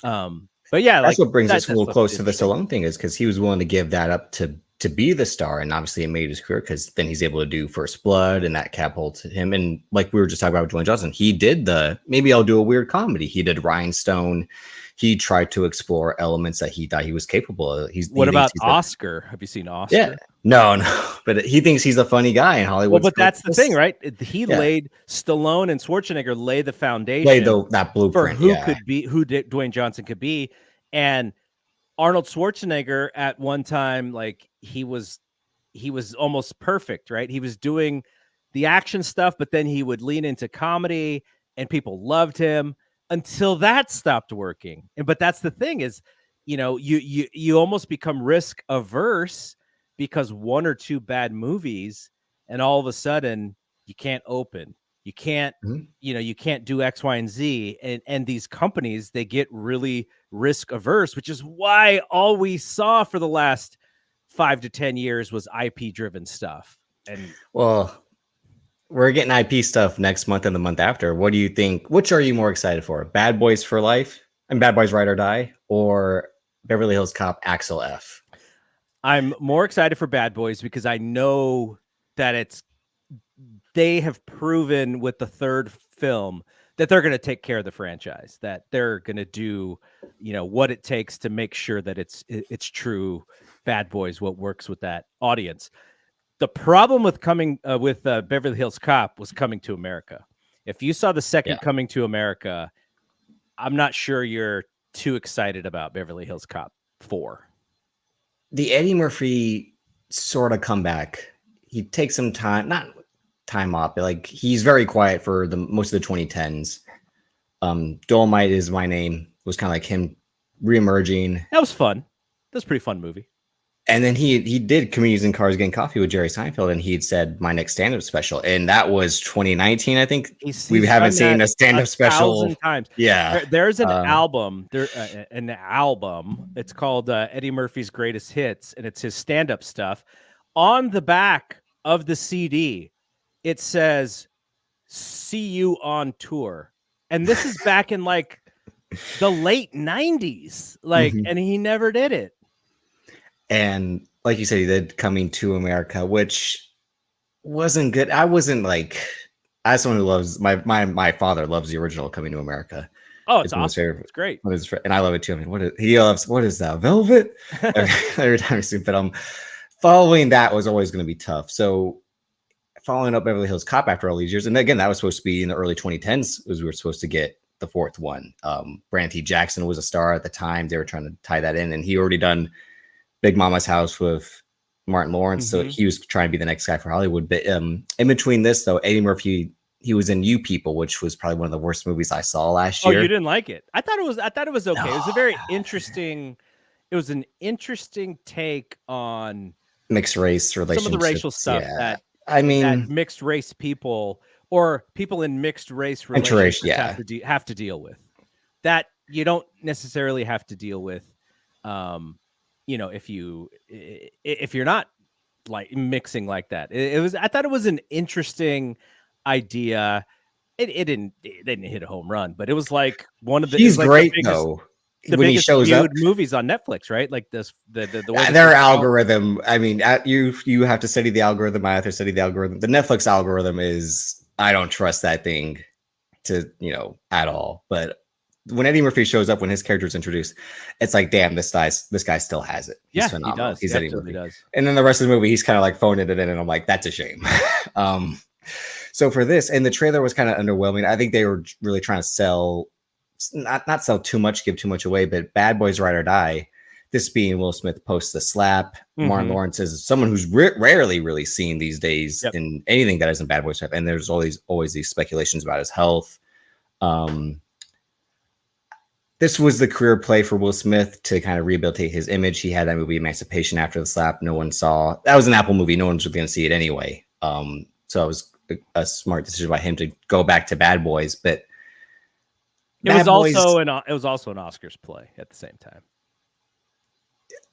But yeah, that's what brings us a little close to the Stallone thing, is because he was willing to give that up to be the star, and obviously it made his career, because then he's able to do First Blood, and that catapulted him. And like we were just talking about with Dwayne Johnson, he did maybe I'll do a weird comedy. He did Rhinestone. He tried to explore elements that he thought he was capable of. What about Oscar? Have you seen Oscar? Yeah, no, but he thinks he's a funny guy in Hollywood. Well, but that's the thing, right? Stallone and Schwarzenegger laid the foundation, that blueprint for who Dwayne Johnson could be. And Arnold Schwarzenegger at one time, like, he was almost perfect, right? He was doing the action stuff, but then he would lean into comedy, and people loved him until that stopped working. But that's the thing, is, you almost become risk averse because one or two bad movies, and all of a sudden you can't open, you can't, you can't do X, Y, and Z. And these companies, they get really risk averse, which is why all we saw for the last 5 to 10 years was IP driven stuff. And well, we're getting IP stuff next month and the month after. What do you think? Which are you more excited for? Bad Boys for Life and Bad Boys Ride or Die, or Beverly Hills Cop Axel F? I'm more excited for Bad Boys because I know that they have proven with the third film that they're going to take care of the franchise, that they're going to do, what it takes to make sure that it's true Bad Boys, what works with that audience. The problem with Beverly Hills Cop was Coming to America. If you saw the second Coming to America, I'm not sure you're too excited about Beverly Hills Cop 4. The Eddie Murphy sort of comeback. He takes some time, not time off, but like, he's very quiet for most of the 2010s. Dolomite Is My Name was kind of like him reemerging. That was fun. That was a pretty fun movie. And then he did Comedians in Cars Getting Coffee with Jerry Seinfeld, and he'd said my next stand-up special, and that was 2019, I think. We haven't seen a stand-up special 1,000 times. Yeah, there's an album. It's called Eddie Murphy's Greatest Hits, and it's his stand-up stuff. On the back of the CD, it says "See you on tour," and this is back in like the late 90s, like, Mhm. and he never did it. And like you said, he did Coming to America, which wasn't good. I wasn't like, as someone who loves my father loves the original Coming to America. Oh, it's It's one of his awesome. favorite. It's great. And I love it too. I mean, he loves, what is that, Velvet? Every time I see it, but following that was always going to be tough. So following up Beverly Hills Cop after all these years, and again, that was supposed to be in the early 2010s, was we were supposed to get the fourth one. Brandon T. Jackson was a star at the time. They were trying to tie that in, and he already done Big Mama's House with Martin Lawrence, so he was trying to be the next guy for Hollywood. But in between this, though, Eddie Murphy, he was in You People, which was probably one of the worst movies I saw last year. Oh, you didn't like it? I thought it was okay. No. It was a very interesting. It was an interesting take on Mixed race relationships. Some of the racial stuff that that mixed race people or people in mixed race relationships have to deal with. That you don't necessarily have to deal with. If you're not like mixing like that. I thought it was an interesting idea. It didn't hit a home run, but it was like one of the. He's like great the biggest, though. The when biggest he shows up, movies on Netflix, right? Like this, the way their algorithm. I mean, you have to study the algorithm. I have to study the algorithm. The Netflix algorithm is, I don't trust that thing at all. But when Eddie Murphy shows up, when his character is introduced, it's like, damn, this guy still has it. He's phenomenal. He does. He's Eddie Murphy. Does. And then the rest of the movie, he's kind of like phoning it in, and I'm like, that's a shame. So for this, and the trailer was kind of underwhelming. I think they were really trying to sell, not sell too much, give too much away, but Bad Boys Ride or Die. This being Will Smith posts the slap. Martin Lawrence is someone who's rarely really seen these days in anything that isn't Bad Boys stuff. And there's always these speculations about his health. This was the career play for Will Smith to kind of rehabilitate his image. He had that movie Emancipation after the slap. No one saw. That was an Apple movie. No one's going to see it anyway. So it was a smart decision by him to go back to Bad Boys. But it was also an Oscars play at the same time.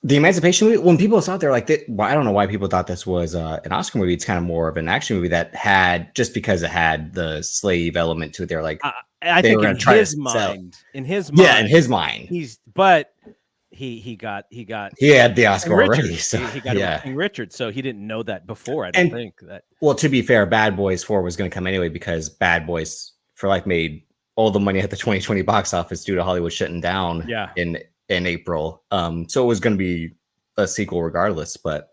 The Emancipation movie, when people saw it, they're like, I don't know why people thought this was an Oscar movie. It's kind of more of an action movie that had, just because it had the slave element to it, they're like, I think in his mind, yeah, in his mind, he had the Oscar already. So he got it with King Richard, so he didn't know that before. I don't think that. Well, to be fair, Bad Boys 4 was going to come anyway, because Bad Boys for Life made all the money at the 2020 box office due to Hollywood shutting down in April. So it was going to be a sequel regardless. But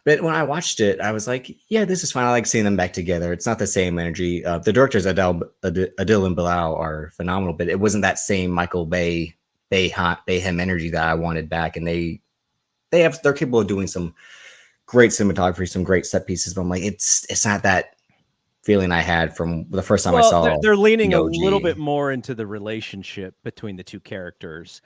when I watched it, I was like, yeah, this is fine. I like seeing them back together. It's not the same energy. The directors, Adil and Bilal, are phenomenal, but it wasn't that same Michael Bayhem energy that I wanted back. And they're capable of doing some great cinematography, some great set pieces. But I'm like, it's not that feeling I had from the first time I saw. They're leaning a little bit more into the relationship between the two characters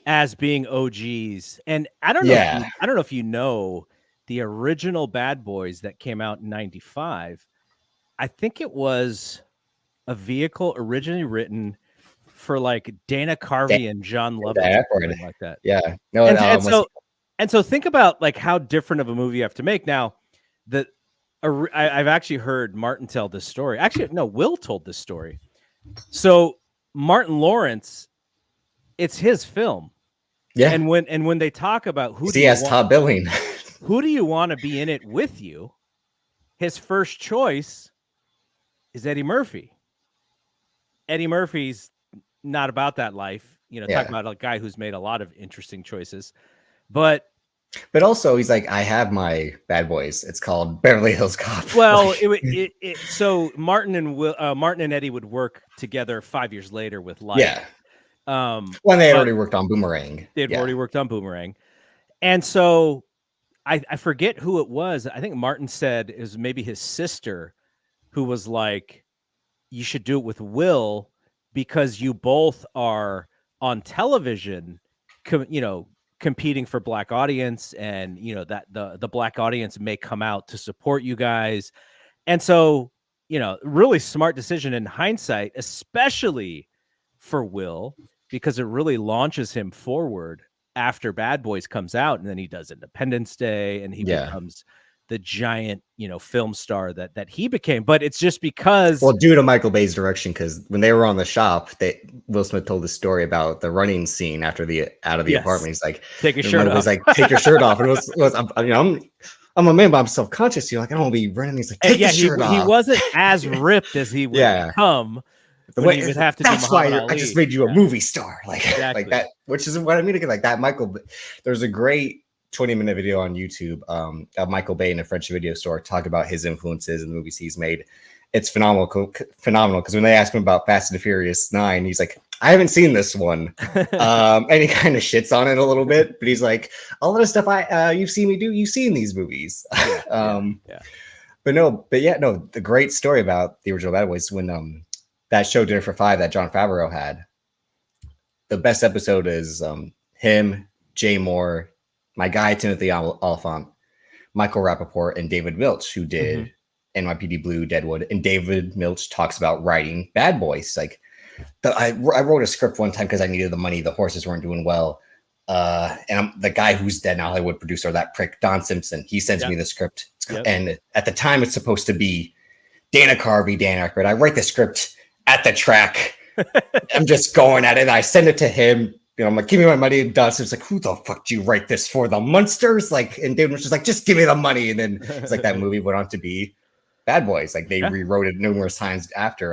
as being OGs. And I don't know. I don't know if you know the original Bad Boys that came out in '95. I think it was a vehicle originally written for like Dana Carvey and John Lovitz, or something like that. Yeah. No. So think about like how different of a movie you have to make. Now, I've actually heard Martin tell this story. Actually, no, Will told this story. So Martin Lawrence, it's his film. Yeah. And when they talk about he has top billing, who do you want to be in it with you? His first choice is Eddie Murphy. Eddie Murphy's not about that life. Talk about a guy who's made a lot of interesting choices, but also he's like, I have my Bad Boys. It's called Beverly Hills Cop. Well, so Martin and Eddie would work together 5 years later with Life. Yeah. When they had already worked on Boomerang. They had already worked on Boomerang. And so I forget who it was. I think Martin said it was maybe his sister who was like, you should do it with Will because you both are on television, competing for Black audience, and that the Black audience may come out to support you guys. And so, really smart decision in hindsight, especially for Will, because it really launches him forward after Bad Boys comes out, and then he does Independence Day, and he becomes giant, film star that he became. But it's just because, well, due to Michael Bay's direction, because when they were on the shop, Will Smith told the story about the running scene after out of the apartment. He's like, take your shirt off. He's like, take your shirt off. And it was I'm a man, but I'm self-conscious. You're like, I don't want to be running. He's like, take your shirt off. He wasn't as ripped as he would become. The way, he would have to that's why I just made you a movie star, like that, which is what I mean. Like that, there's a great 20-minute video on YouTube of Michael Bay in a French video store talk about his influences and the movies he's made. It's phenomenal because when they ask him about Fast and Furious 9, he's like, I haven't seen this one, and he kind of shits on it a little bit, but he's like, all of the stuff you've seen me do, you've seen these movies. But the great story about the original Bad Boys when that show Dinner for Five that Jon Favreau had. The best episode is him, Jay Moore, my guy Timothy Oliphant, Michael Rappaport, and David Milch, who did NYPD Blue, Deadwood. And David Milch talks about writing Bad Boys. Like, I wrote a script one time because I needed the money. The horses weren't doing well. And the guy who's dead now, Hollywood producer, that prick, Don Simpson, he sends me the script. And at the time, it's supposed to be Dana Carvey, Dan Aykroyd. I write the script at the track. I'm just going at it. And I send it to him. I'm like, give me my money. And Don Simpson's like, who the fuck do you write this for? The Munsters? Like, and David was just like, just give me the money. And then it's like that movie went on to be Bad Boys. Like they rewrote it numerous times after.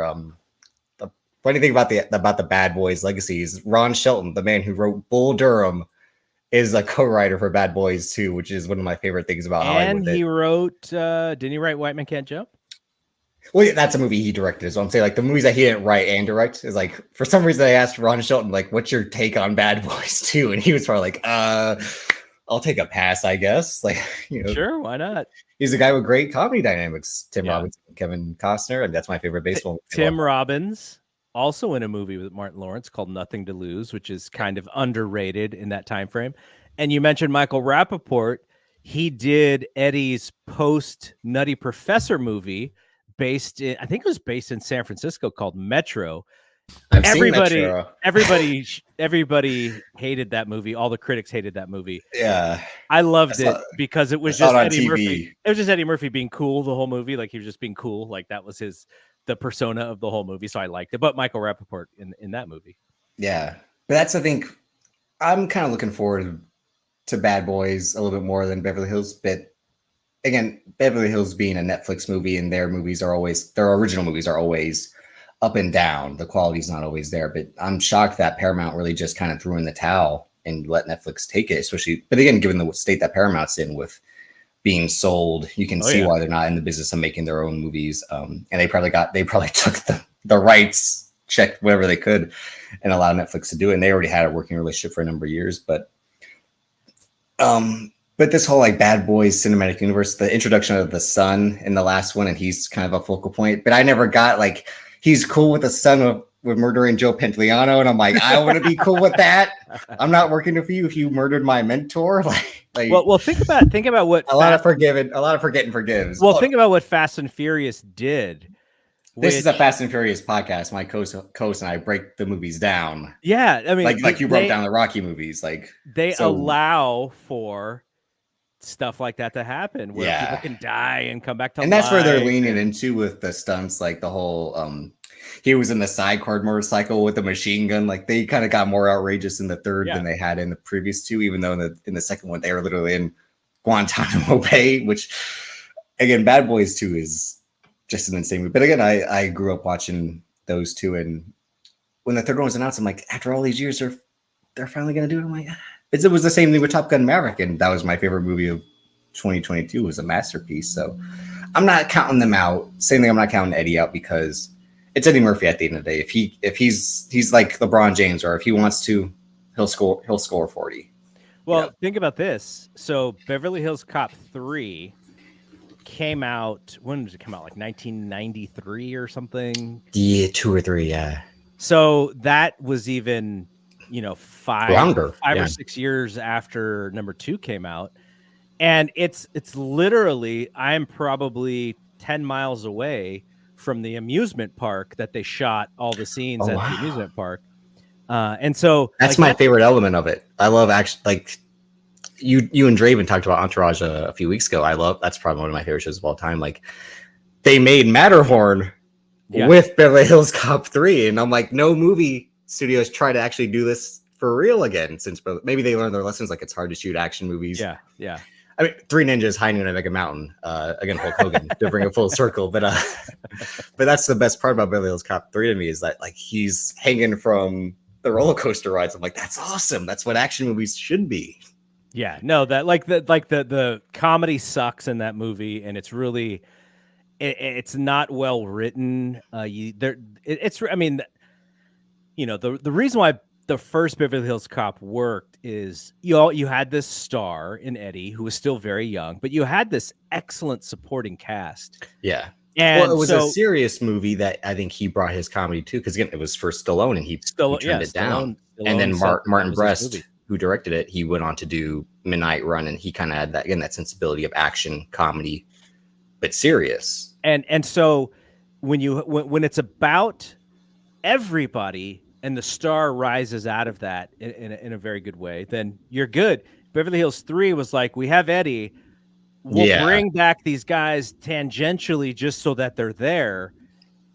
The funny thing about the Bad Boys legacy is Ron Shelton, the man who wrote Bull Durham, is a co-writer for Bad Boys 2, which is one of my favorite things about Hollywood. And he wrote, didn't he write White Man Can't Jump? Well, yeah, that's a movie he directed. So I'm saying, like, the movies that he didn't write and direct is like, for some reason, I asked Ron Shelton, like, what's your take on Bad Boys 2? And he was probably like, I'll take a pass, I guess. Like, sure, why not? He's a guy with great comedy dynamics. Tim Robbins, Kevin Costner, and that's my favorite baseball movie. Tim Robbins, also in a movie with Martin Lawrence called Nothing to Lose, which is kind of underrated in that time frame. And you mentioned Michael Rappaport. He did Eddie's post Nutty Professor movie I think it was based in San Francisco, called Metro. Everybody hated that movie. All the critics hated that movie. Yeah, I loved it because it was just Eddie Murphy. It was just Eddie Murphy being cool the whole movie. Like he was just being cool. Like that was the persona of the whole movie. So I liked it. But Michael Rappaport in that movie. Yeah, but that's, I think, I'm kind of looking forward to Bad Boys a little bit more than Beverly Hills. But again, Beverly Hills being a Netflix movie, and their original movies are always up and down. The quality's not always there, but I'm shocked that Paramount really just kind of threw in the towel and let Netflix take it, but again, given the state that Paramount's in with being sold, you can see why they're not in the business of making their own movies. And they probably took the rights, checked whatever they could, and allowed Netflix to do it. And they already had a working relationship for a number of years, but this whole like Bad Boys cinematic universe, the introduction of the son in the last one, and he's kind of a focal point, but I never got like, he's cool with the son with murdering Joe Pantoliano. And I'm like, I want to be cool with that. I'm not working for you if you murdered my mentor. Well, think about what a lot of forgetting forgives. Well, think about what Fast and Furious did. This is a Fast and Furious podcast. My co-host and I break the movies down. Yeah. I mean, like you broke down the Rocky movies. Like they allow for stuff like that to happen where people can die and come back to life. And that's where they're leaning into with the stunts, like the whole he was in the sidecar motorcycle with the machine gun. Like they kind of got more outrageous in the third than they had in the previous two, even though in the second one they were literally in Guantanamo Bay, which again, Bad Boys 2 is just an insane movie. But again, I grew up watching those two, and when the third one was announced, I'm like, after all these years, they're finally gonna do it. I'm like, it was the same thing with Top Gun Maverick, and that was my favorite movie of 2022. It was a masterpiece. So I'm not counting them out. Same thing, I'm not counting Eddie out because it's Eddie Murphy at the end of the day. If he's like LeBron James, or if he wants to, he'll score 40. Well, think about this. So Beverly Hills Cop 3 came out, when did it come out? Like 1993 or something? Yeah, 2 or 3, yeah. So that was even, 5 or 6 years after number 2 came out. And it's literally, I'm probably 10 miles away from the amusement park that they shot all the scenes the amusement park. And so that's my favorite element of it. I love you and Draven talked about Entourage a few weeks ago. That's probably one of my favorite shows of all time. Like they made Matterhorn with Beverly Hills Cop 3, and I'm like, no movie studios try to actually do this for real again, since maybe they learned their lessons. Like it's hard to shoot action movies. Yeah. I mean, Three Ninjas hiding in a mega mountain. Again, Hulk Hogan to bring it full circle. But that's the best part about Beverly Hills Cop 3 to me, is that like he's hanging from the roller coaster rides. I'm like, that's awesome. That's what action movies should be. Yeah, no, that the comedy sucks in that movie, and it's really it's not well written. It's I mean, you know, the reason why the first Beverly Hills Cop worked is you had this star in Eddie who was still very young, but you had this excellent supporting cast. Yeah. And well, it was a serious movie that I think he brought his comedy to, because again, it was for Stallone, and he turned it down. And then Martin Brest, who directed it, he went on to do Midnight Run, and he kind of had that sensibility of action comedy, but serious. And so when it's about everybody and the star rises out of that in a very good way, then you're good. Beverly Hills 3 was like, we have Eddie, we'll bring back these guys tangentially just so that they're there,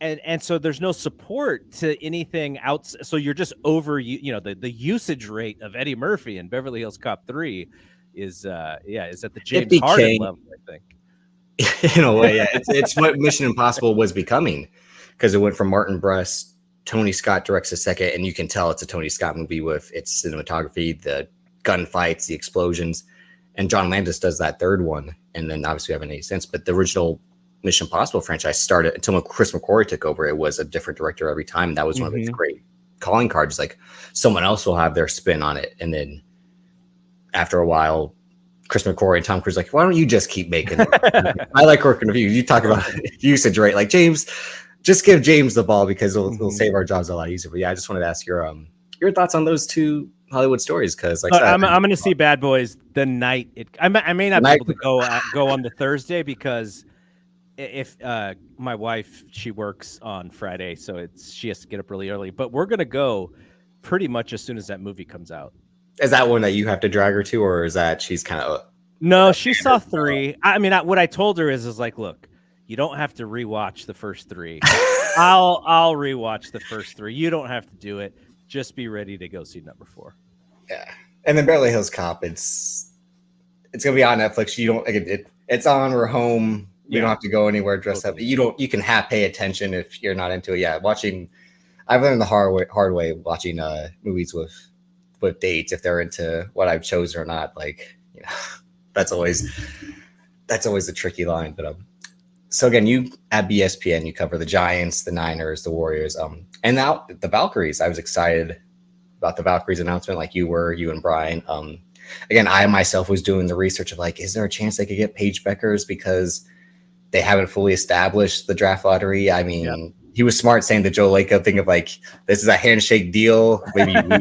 and so there's no support to anything else. So you're just over, the usage rate of Eddie Murphy in Beverly Hills Cop 3 is at the James Harden level, I think. In a way, yeah, it's what Mission Impossible was becoming, because it went from Martin Brest. Tony Scott directs the second, and you can tell it's a Tony Scott movie with its cinematography, the gunfights, the explosions, and John Landis does that third one. And then obviously we haven't any sense, but the original Mission Impossible franchise started until when Chris McQuarrie took over. It was a different director every time. And that was one of its great calling cards. Like someone else will have their spin on it, and then after a while, Chris McQuarrie and Tom Cruise like, why don't you just keep making it? I like working with you. You talk about usage rate, like James. Just give James the ball, because it'll save our jobs a lot easier. But yeah, I just wanted to ask your thoughts on those two Hollywood stories, because like I'm going to see Bad Boys the night I may not be able to go on the Thursday, because if my wife, she works on Friday, so she has to get up really early. But we're going to go pretty much as soon as that movie comes out. Is that one that you have to drag her to, or is that she's kind of? No, she saw 3. I mean, what I told her is like, look, you don't have to rewatch the first 3. I'll rewatch the first 3. You don't have to do it. Just be ready to go see number 4. Yeah, and then Beverly Hills Cop. It's gonna be on Netflix. You don't. It's on. We're home. You don't have to go anywhere dressed up. You can pay attention if you're not into it. Yeah, watching. I've learned the hard way watching movies with dates, if they're into what I've chosen or not. Like, that's always a tricky line. But so again, you at BSPN, you cover the Giants, the Niners, the Warriors, and now the Valkyries. I was excited about the Valkyries announcement, like you and Brian. Again, I myself was doing the research of like, is there a chance they could get Paige Beckers, because they haven't fully established the draft lottery? I mean, he was smart saying the Joe Lacob thing of like, this is a handshake deal. Maybe we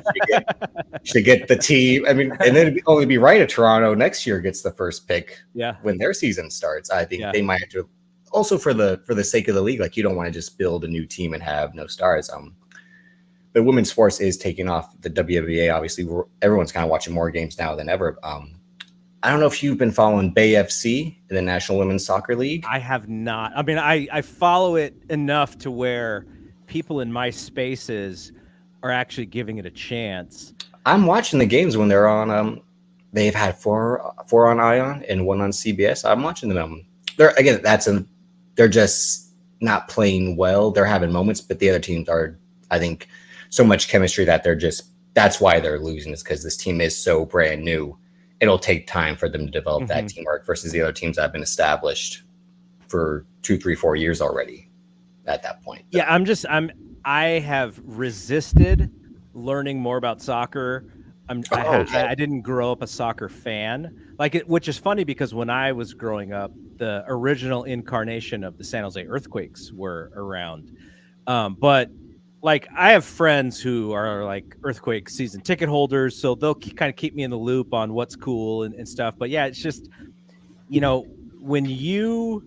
should get the team. I mean, and then it'd only be right if Toronto next year gets the first pick when their season starts. I think they might have to, also for the sake of the league, like you don't want to just build a new team and have no stars. The women's sports is taking off. The WNBA, obviously, everyone's kind of watching more games now than ever. I don't know if you've been following Bay FC, the National Women's Soccer League. I have not. I mean, I follow it enough to where people in my spaces are actually giving it a chance. I'm watching the games when they're on. They've had four on Ion and 1 on CBS. I'm watching them. They're just not playing well. They're having moments, but the other teams are, I think, so much chemistry that that's why they're losing, is because this team is so brand new. It'll take time for them to develop that teamwork versus the other teams that have been established for 2, 3, 4 years already at that point. Yeah, I have resisted learning more about soccer. I didn't grow up a soccer fan, which is funny because when I was growing up, the original incarnation of the San Jose Earthquakes were around. But like I have friends who are like Earthquake season ticket holders, so they'll kind of keep me in the loop on what's cool and stuff. But yeah, it's just, when you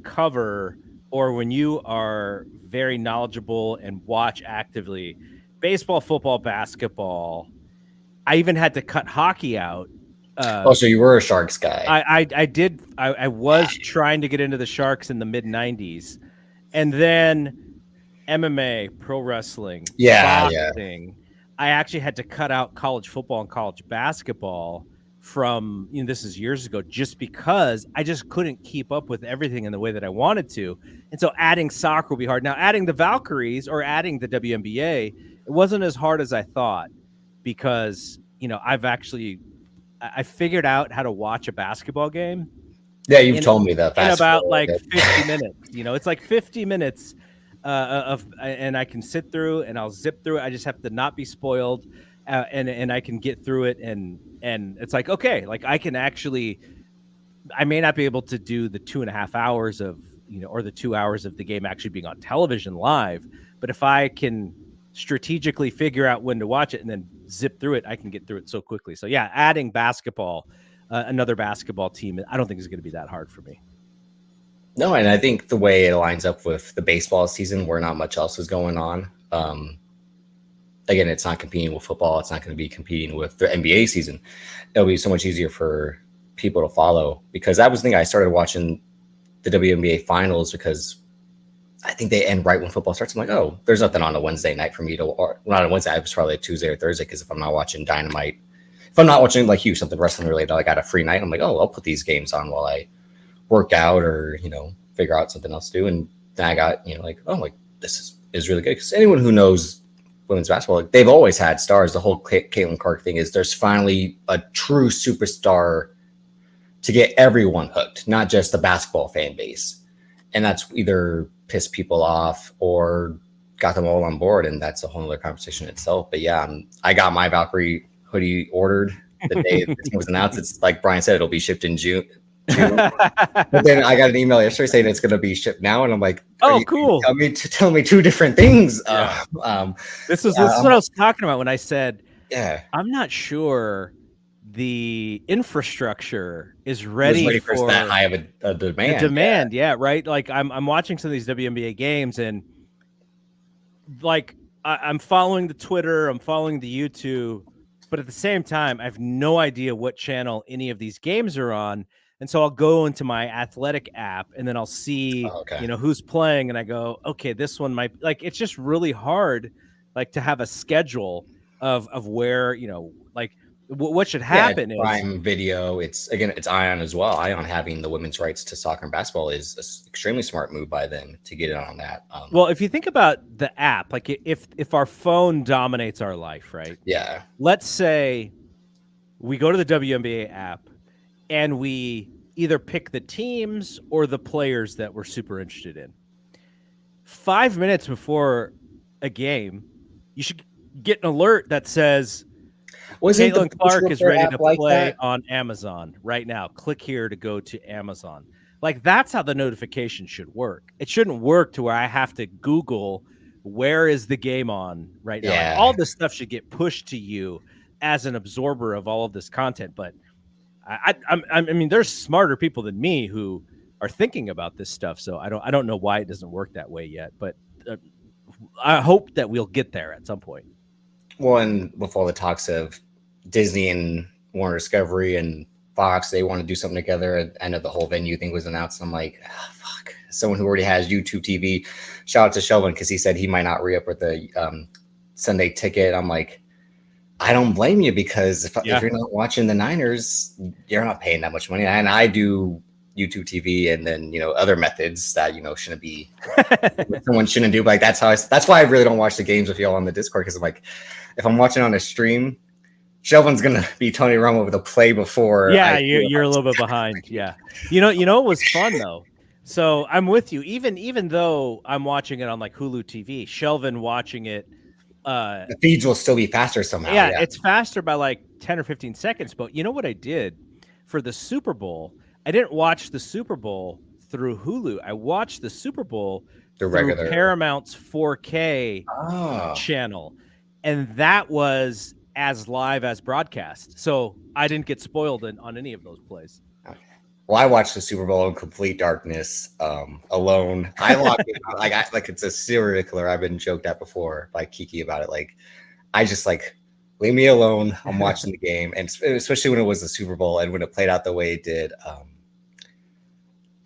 cover, or when you are very knowledgeable and watch actively baseball, football, basketball, I even had to cut hockey out. So you were a Sharks guy. I was trying to get into the Sharks in the mid 90s, and then MMA, pro wrestling, boxing. I actually had to cut out college football and college basketball from, this is years ago, just because I just couldn't keep up with everything in the way that I wanted to. And so adding soccer would be hard. Now, adding the Valkyries or adding the WNBA, it wasn't as hard as I thought, because, I figured out how to watch a basketball game. Yeah, you've told me that. In about like 50 minutes. It's like 50 minutes and I can sit through and I'll zip through it. I just have to not be spoiled, and I can get through it. And it's like, okay, like I can actually, I may not be able to do the 2.5 hours of, or the 2 hours of the game actually being on television live, but if I can strategically figure out when to watch it and then zip through it, I can get through it so quickly. So yeah, adding basketball, another basketball team, I don't think is going to be that hard for me. No, and I think the way it lines up with the baseball season, where not much else is going on. Again, it's not competing with football. It's not going to be competing with the NBA season. It'll be so much easier for people to follow, because that was the thing. I started watching the WNBA finals because I think they end right when football starts. I'm like, oh, there's nothing on a Wednesday night for me to, or not on Wednesday. It was probably a Tuesday or Thursday, because if I'm not watching Dynamite, if I'm not watching like you, something wrestling related, I got a free night. I'm like, oh, I'll put these games on while I work out or, figure out something else to do. And then I got, like, oh, like this is really good. Because anyone who knows women's basketball, like, they've always had stars. The whole Caitlin Clark thing is there's finally a true superstar to get everyone hooked, not just the basketball fan base. And that's either pissed people off or got them all on board. And that's a whole other conversation itself. But yeah, I got my Valkyrie hoodie ordered the day the team was announced. It's like Brian said, it'll be shipped in June. But then I got an email yesterday saying it's going to be shipped now, and I'm like, "Oh, cool! Tell me two different things." Yeah. This is what I was talking about when I said, "Yeah, I'm not sure the infrastructure is ready for that high of a demand." Demand, yeah, right. Like I'm watching some of these WNBA games, and like I'm following the Twitter, I'm following the YouTube, but at the same time, I have no idea what channel any of these games are on. And so I'll go into my Athletic app and then I'll see, who's playing. And I go, okay, this one might, like, it's just really hard, like, to have a schedule of where, like what should happen. Yeah, Prime Video. It's Ion as well. Ion having the women's rights to soccer and basketball is an extremely smart move by them to get it on that. Well, if you think about the app, like if our phone dominates our life, right? Yeah. Let's say we go to the WNBA app and we either pick the teams or the players that we're super interested in. 5 minutes before a game, you should get an alert that says Caitlin Clark is ready to play on Amazon right now. Click here to go to Amazon. Like, that's how the notification should work. It shouldn't work to where I have to Google where is the game on right now. Yeah. Like, all this stuff should get pushed to you as an absorber of all of this content. But I mean, there's smarter people than me who are thinking about this stuff. So I don't know why it doesn't work that way yet. But I hope that we'll get there at some point. Well, and with all the talks of Disney and Warner Discovery and Fox, they want to do something together. And I know the whole venue thing was announced. I'm like, oh, fuck. Someone who already has YouTube TV. Shout out to Sheldon, because he said he might not re-up with the Sunday ticket. I'm like, I don't blame you, because if you're not watching the Niners, you're not paying that much money. And I do YouTube TV and then, other methods that, shouldn't be, someone shouldn't do. But like, that's why I really don't watch the games with y'all on the Discord. Because I'm like, if I'm watching on a stream, Shelvin's going to be Tony Romo with a play before. Yeah, you're a little bit behind. Yeah. It was fun though. So I'm with you. Even though I'm watching it on like Hulu TV, Shelvin watching it, the feeds will still be faster somehow. Yeah, it's faster by like 10 or 15 seconds. But you know what I did for the Super Bowl? I didn't watch the Super Bowl through Hulu. I watched the Super Bowl through Paramount's 4K channel. And that was as live as broadcast. So I didn't get spoiled on any of those plays. Okay. Well, I watched the Super Bowl in complete darkness, alone. I logged in, like it's a serial killer. I've been joked at before by Kiki about it. Like, I just like leave me alone. I'm watching the game, and especially when it was the Super Bowl and when it played out the way it did.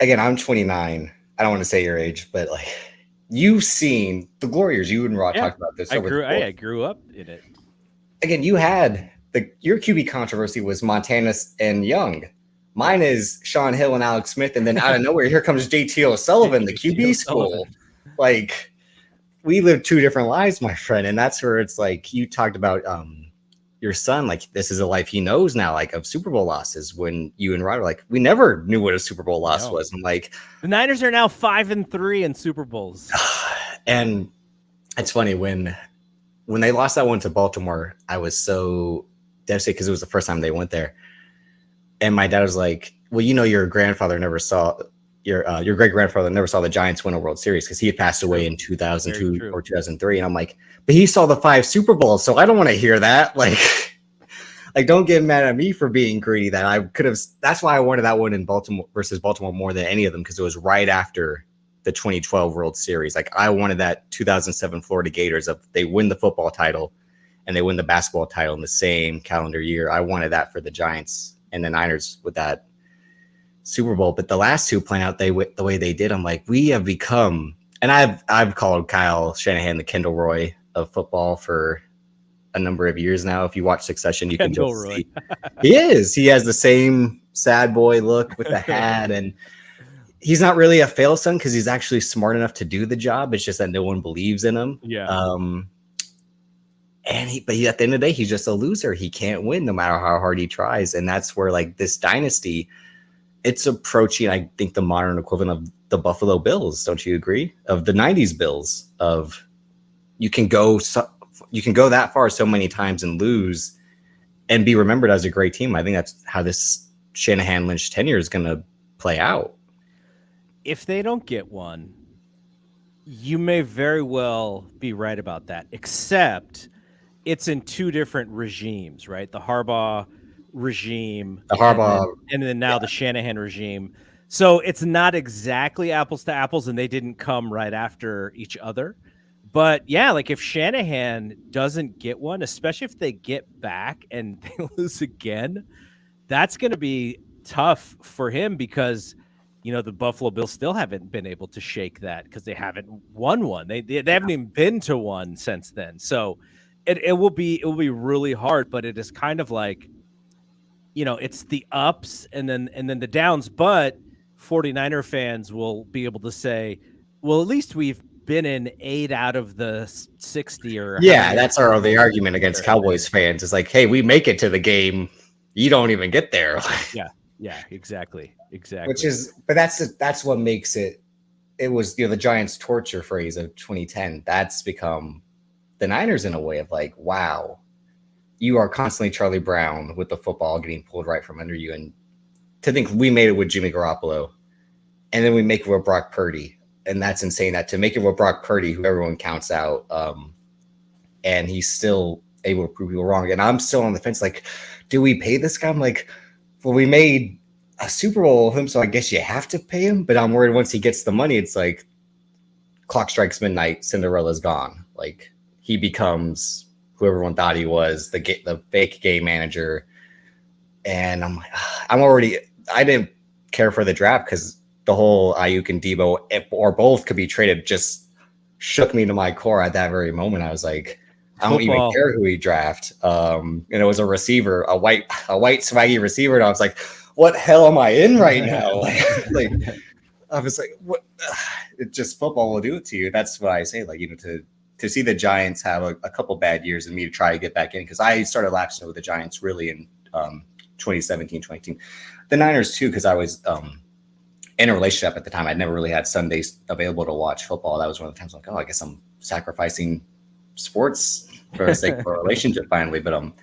Again, I'm 29. I don't want to say your age, but like you've seen the glory years. You and Rod talked about this. I grew up in it. Again, you had your QB controversy was Montana and Young. Mine is Sean Hill and Alex Smith, and then out of nowhere, here comes JT O'Sullivan, the QB school. Like, we live two different lives, my friend, and that's where it's like you talked about your son. Like, this is a life he knows now, like of Super Bowl losses. When you and Rod were like, we never knew what a Super Bowl loss was. I'm like, the Niners are now 5-3 in Super Bowls, and it's funny when they lost that one to Baltimore, I was so devastated because it was the first time they went there. And my dad was like, well, you know, your grandfather never saw your great grandfather never saw the Giants win a World Series because he had passed away in 2002 or 2003. And I'm like, but he saw the 5 Super Bowls. So I don't want to hear that. Like, don't get mad at me for being greedy. That I could have. That's why I wanted that one in Baltimore versus Baltimore more than any of them, because it was right after the 2012 World Series. Like, I wanted that 2007 Florida Gators of they win the football title and they win the basketball title in the same calendar year. I wanted that for the Giants and the Niners with that Super Bowl. But the last two playing out the way they did, I'm like, we have become, and I've called Kyle Shanahan the Kendall Roy of football for a number of years now. If you watch Succession, you Kendall can just see he has the same sad boy look with the hat, and he's not really a fail son because he's actually smart enough to do the job. It's just that no one believes in him. Yeah. But at the end of the day, he's just a loser. He can't win no matter how hard he tries. And that's where, like, this dynasty, it's approaching, I think, the modern equivalent of the Buffalo Bills. Don't you agree? Of the 90s Bills, of you can go that far so many times and lose and be remembered as a great team. I think that's how this Shanahan Lynch tenure is going to play out. If they don't get one, you may very well be right about that, except it's in two different regimes, right? The Harbaugh regime, and then now the Shanahan regime. So it's not exactly apples to apples, and they didn't come right after each other. But yeah, like if Shanahan doesn't get one, especially if they get back and they lose again, that's going to be tough for him because, you know, the Buffalo Bills still haven't been able to shake that because they haven't won one. They haven't even been to one since then. So it will be really hard, but it is kind of like, you know, it's the ups and then the downs, but 49er fans will be able to say, well, at least we've been in 8 out of the 60 or that's the argument against Cowboys fans. It's like, hey, we make it to the game, you don't even get there. Yeah, exactly. But that's what makes it. It was, you know, the Giants' torture phrase of 2010. That's become the Niners in a way of like, wow, you are constantly Charlie Brown with the football getting pulled right from under you. And to think we made it with Jimmy Garoppolo, and then we make it with Brock Purdy, and that's insane. That to make it with Brock Purdy, who everyone counts out, and he's still able to prove people wrong. And I'm still on the fence. Like, do we pay this guy? I'm like, well, we made a Super Bowl of him, so I guess you have to pay him. But I'm worried once he gets the money, it's like clock strikes midnight, Cinderella's gone. Like, he becomes who everyone thought he was, the fake game manager. And I'm like, I didn't care for the draft because the whole Ayuk and Debo or both could be traded just shook me to my core at that very moment. I was like, I don't even care who we draft. And it was a receiver, a white swaggy receiver. And I was like, what hell am I in right now? like I was like, what? It just, football will do it to you. That's what I say. Like, you know, to see the Giants have a couple bad years and me to try to get back in, because I started lapsing with the Giants really in 2017, 2018. The Niners too, because I was in a relationship at the time. I'd never really had Sundays available to watch football. That was one of the times I'm like, oh, I guess I'm sacrificing sports for the sake of a relationship finally. But I'm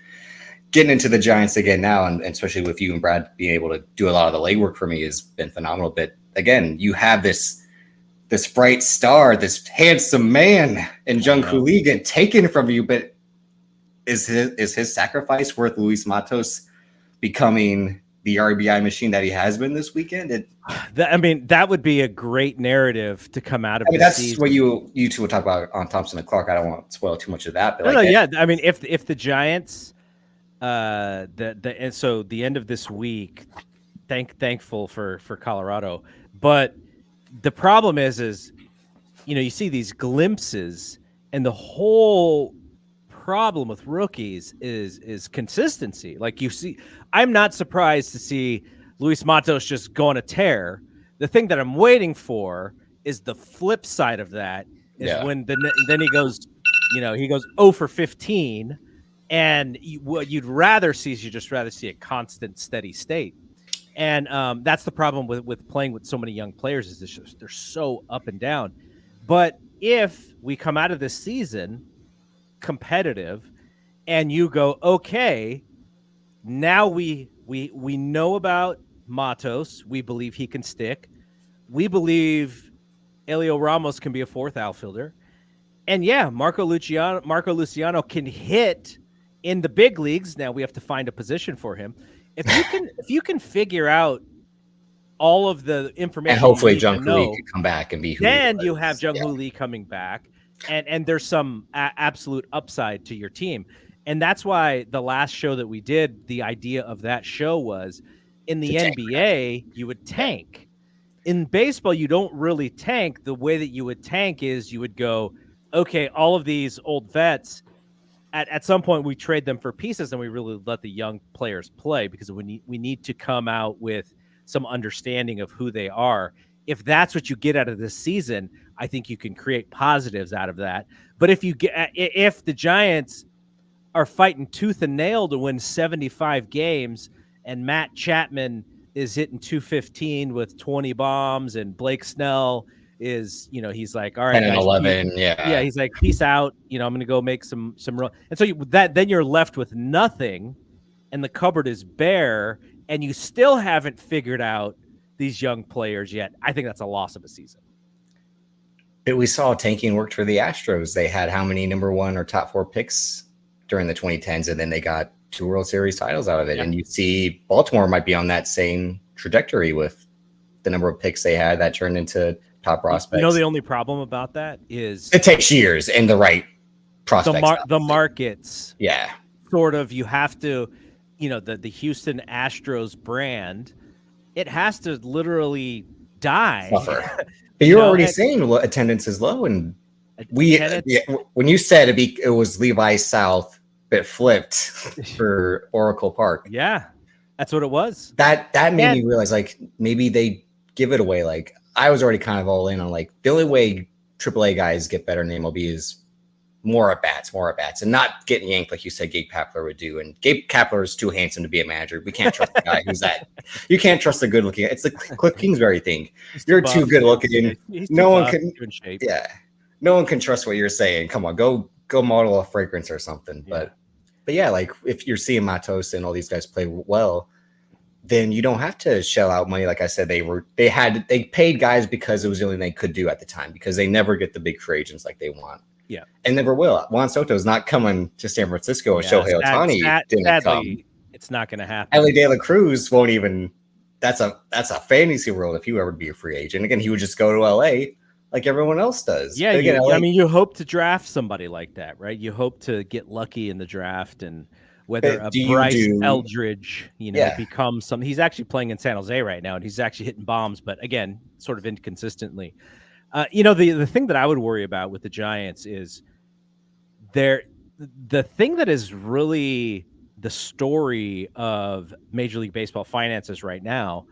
getting into the Giants again now, and especially with you and Brad being able to do a lot of the legwork for me has been phenomenal. But again, you have this bright star, this handsome man in Jungkook Lee get taken from you. But is his sacrifice worth Luis Matos becoming the RBI machine that he has been this weekend. That would be a great narrative to come out of. That's season. what you two will talk about on Thompson and Clark. I don't want to spoil too much of that. But yeah. I mean, if the Giants, and so the end of this week, thankful for Colorado, but the problem is you see these glimpses, and the whole problem with rookies is consistency. Like you see, I'm not surprised to see Luis Matos just go on a tear. The thing that I'm waiting for is the flip side of that is when then he goes, he goes 0 for 15, and what you'd rather see is a constant steady state. And that's the problem with playing with so many young players is they're so up and down. But if we come out of this season competitive and you go, okay, now we know about Matos, we believe he can stick, we believe Elio Ramos can be a fourth outfielder, and Marco Luciano can hit in the big leagues. Now we have to find a position for him. If you can figure out all of the information, and hopefully Jung-Hoo Lee could come back and be who then you have Jung-Hoo Lee coming back, and there's some absolute upside to your team. And that's why the last show that we did, the idea of that show was in the NBA, you would tank. In baseball, you don't really tank. The way that you would tank is you would go, okay, all of these old vets, at some point we trade them for pieces and we really let the young players play because we need to come out with some understanding of who they are. If that's what you get out of this season, I think you can create positives out of that. But if the Giants are fighting tooth and nail to win 75 games and Matt Chapman is hitting 215 with 20 bombs and Blake Snell is, he's like, all right, 10 and 11, he's like, peace out, I'm going to go make some real. And so then you're left with nothing and the cupboard is bare and you still haven't figured out these young players yet. I think that's a loss of a season. But we saw tanking worked for the Astros. They had how many number 1 or top 4 picks during the 2010s, and then they got 2 World Series titles out of it. Yeah. And you see Baltimore might be on that same trajectory with the number of picks they had that turned into top prospects. The only problem about that is it takes years and the right prospects. The markets. Yeah. Sort of, you have to, the Houston Astros brand, it has to literally die. Suffer. But you're already saying attendance is low, and when you said it was Levi South, but flipped for Oracle Park. Yeah, that's what it was. That made me realize, like, maybe they give it away. Like, I was already kind of all in on, like, the only way AAA guys get better in the MLB is more at bats, and not getting yanked like you said Gabe Kapler would do. And Gabe Kapler is too handsome to be a manager. We can't trust the guy who's that. You can't trust the good looking. It's the Cliff Kingsbury thing. You're too good looking. No one can. Yeah, no one can trust what you're saying. Come on, go model a fragrance or something. Yeah. But yeah, like if you're seeing Matos and all these guys play well, then you don't have to shell out money. Like I said, they paid guys because it was the only thing they could do at the time, because they never get the big free agents like they want. Yeah. And never will. Juan Soto's not coming to San Francisco, and Shohei Ohtani didn't come. It's not going to happen. Ellie De La Cruz won't even. That's a fantasy world if he ever be a free agent. Again, he would just go to LA like everyone else does. Yeah, you hope to draft somebody like that, right? You hope to get lucky in the draft, and whether Bryce Eldridge, becomes something. He's actually playing in San Jose right now, and he's actually hitting bombs, but again, sort of inconsistently. The thing that I would worry about with the Giants is the thing that is really the story of Major League Baseball finances right now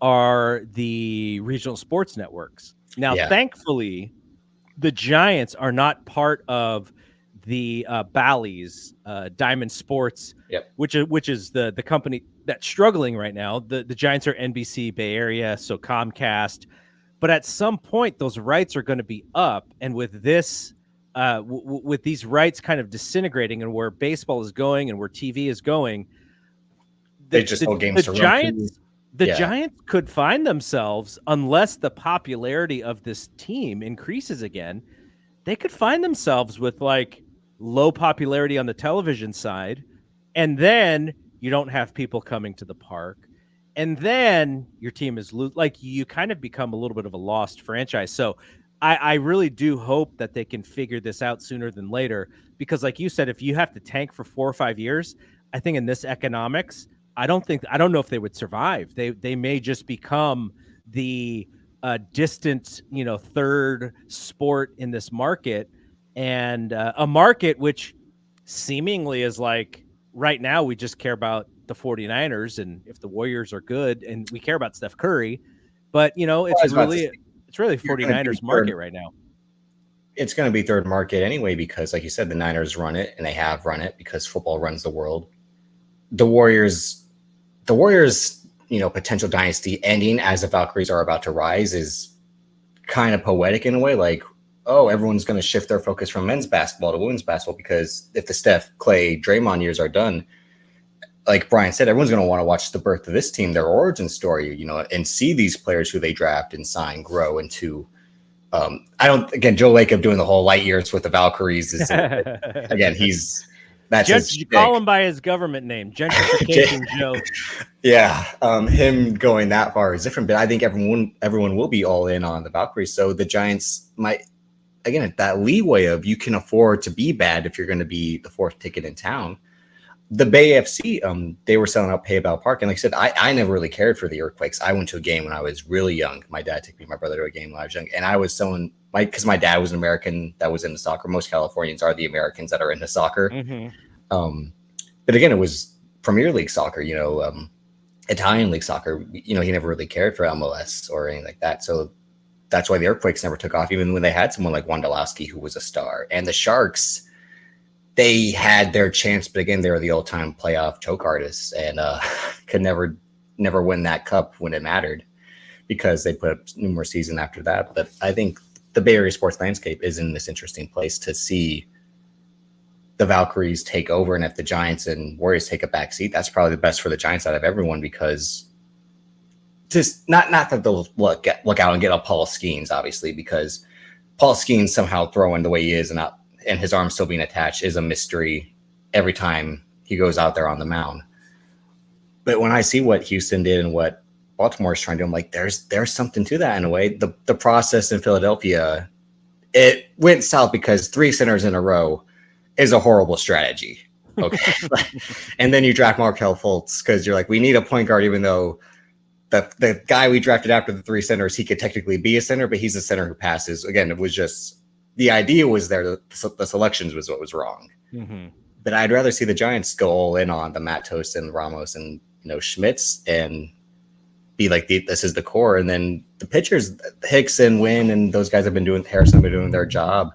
are the regional sports networks. Now, thankfully, the Giants are not part of the Bally's Diamond Sports, which is the company that's struggling right now. The Giants are NBC Bay Area, so Comcast. But at some point, those rights are going to be up, and with this, with these rights kind of disintegrating, and where baseball is going, and where TV is going, the Giants could find themselves, unless the popularity of this team increases again, they could find themselves with like low popularity on the television side, and then you don't have people coming to the park. and then your team is like you kind of become a little bit of a lost franchise. So I really do hope that they can figure this out sooner than later, because like you said, if you have to tank for 4 or 5 years, I think in this economics, I don't know if they would survive. They may just become the distant, third sport in this market, and a market which seemingly is like right now we just care about the 49ers and if the Warriors are good, and we care about Steph Curry, but it's really 49ers market right now. It's going to be third market anyway, because like you said, the Niners run it, and they have run it because football runs the world. The Warriors, potential dynasty ending as the Valkyries are about to rise is kind of poetic in a way. Like, oh, everyone's going to shift their focus from men's basketball to women's basketball, because if the Steph, Clay, Draymond years are done, like Brian said, everyone's going to want to watch the birth of this team, their origin story, and see these players who they draft and sign grow into. Joe Lacob doing the whole light years with the Valkyries is again, you call him by his government name, gentrification Joe. Yeah, him going that far is different, but I think everyone will be all in on the Valkyries. So the Giants might, again, at that leeway of you can afford to be bad if you're going to be the fourth ticket in town. The Bay FC, they were selling out Paybell Park, and like I said, I never really cared for the Earthquakes. I went to a game when I was really young. My dad took me and my brother to a game when I was young, and I was because my dad was an American that was into soccer. Most Californians are the Americans that are into soccer. Mm-hmm. But again, it was Premier League soccer, Italian league soccer. He never really cared for MLS or anything like that. So that's why the Earthquakes never took off, even when they had someone like Wondolowski, who was a star. And the Sharks, they had their chance, but again, they were the all-time playoff choke artists and could never win that cup when it mattered, because they put up numerous seasons after that. But I think the Bay Area sports landscape is in this interesting place to see the Valkyries take over, and if the Giants and Warriors take a back seat, that's probably the best for the Giants out of everyone, because just not that they'll look out and get a Paul Skeens, obviously, because Paul Skeens somehow throwing the way he is and his arm still being attached is a mystery every time he goes out there on the mound. But when I see what Houston did and what Baltimore is trying to do, I'm like, there's something to that in a way. The process in Philadelphia, it went south because 3 centers in a row is a horrible strategy. Okay. And then you draft Markelle Fultz because you're like, we need a point guard, even though the guy we drafted after the 3 centers, he could technically be a center, but he's a center who passes. Again, it was just, the idea was there. The selections was what was wrong. Mm-hmm. But I'd rather see the Giants go all in on the Matos and Ramos and Schmitz and be like, this is the core. And then the pitchers, Hicks and Wynn and those guys Harrison have been doing their job.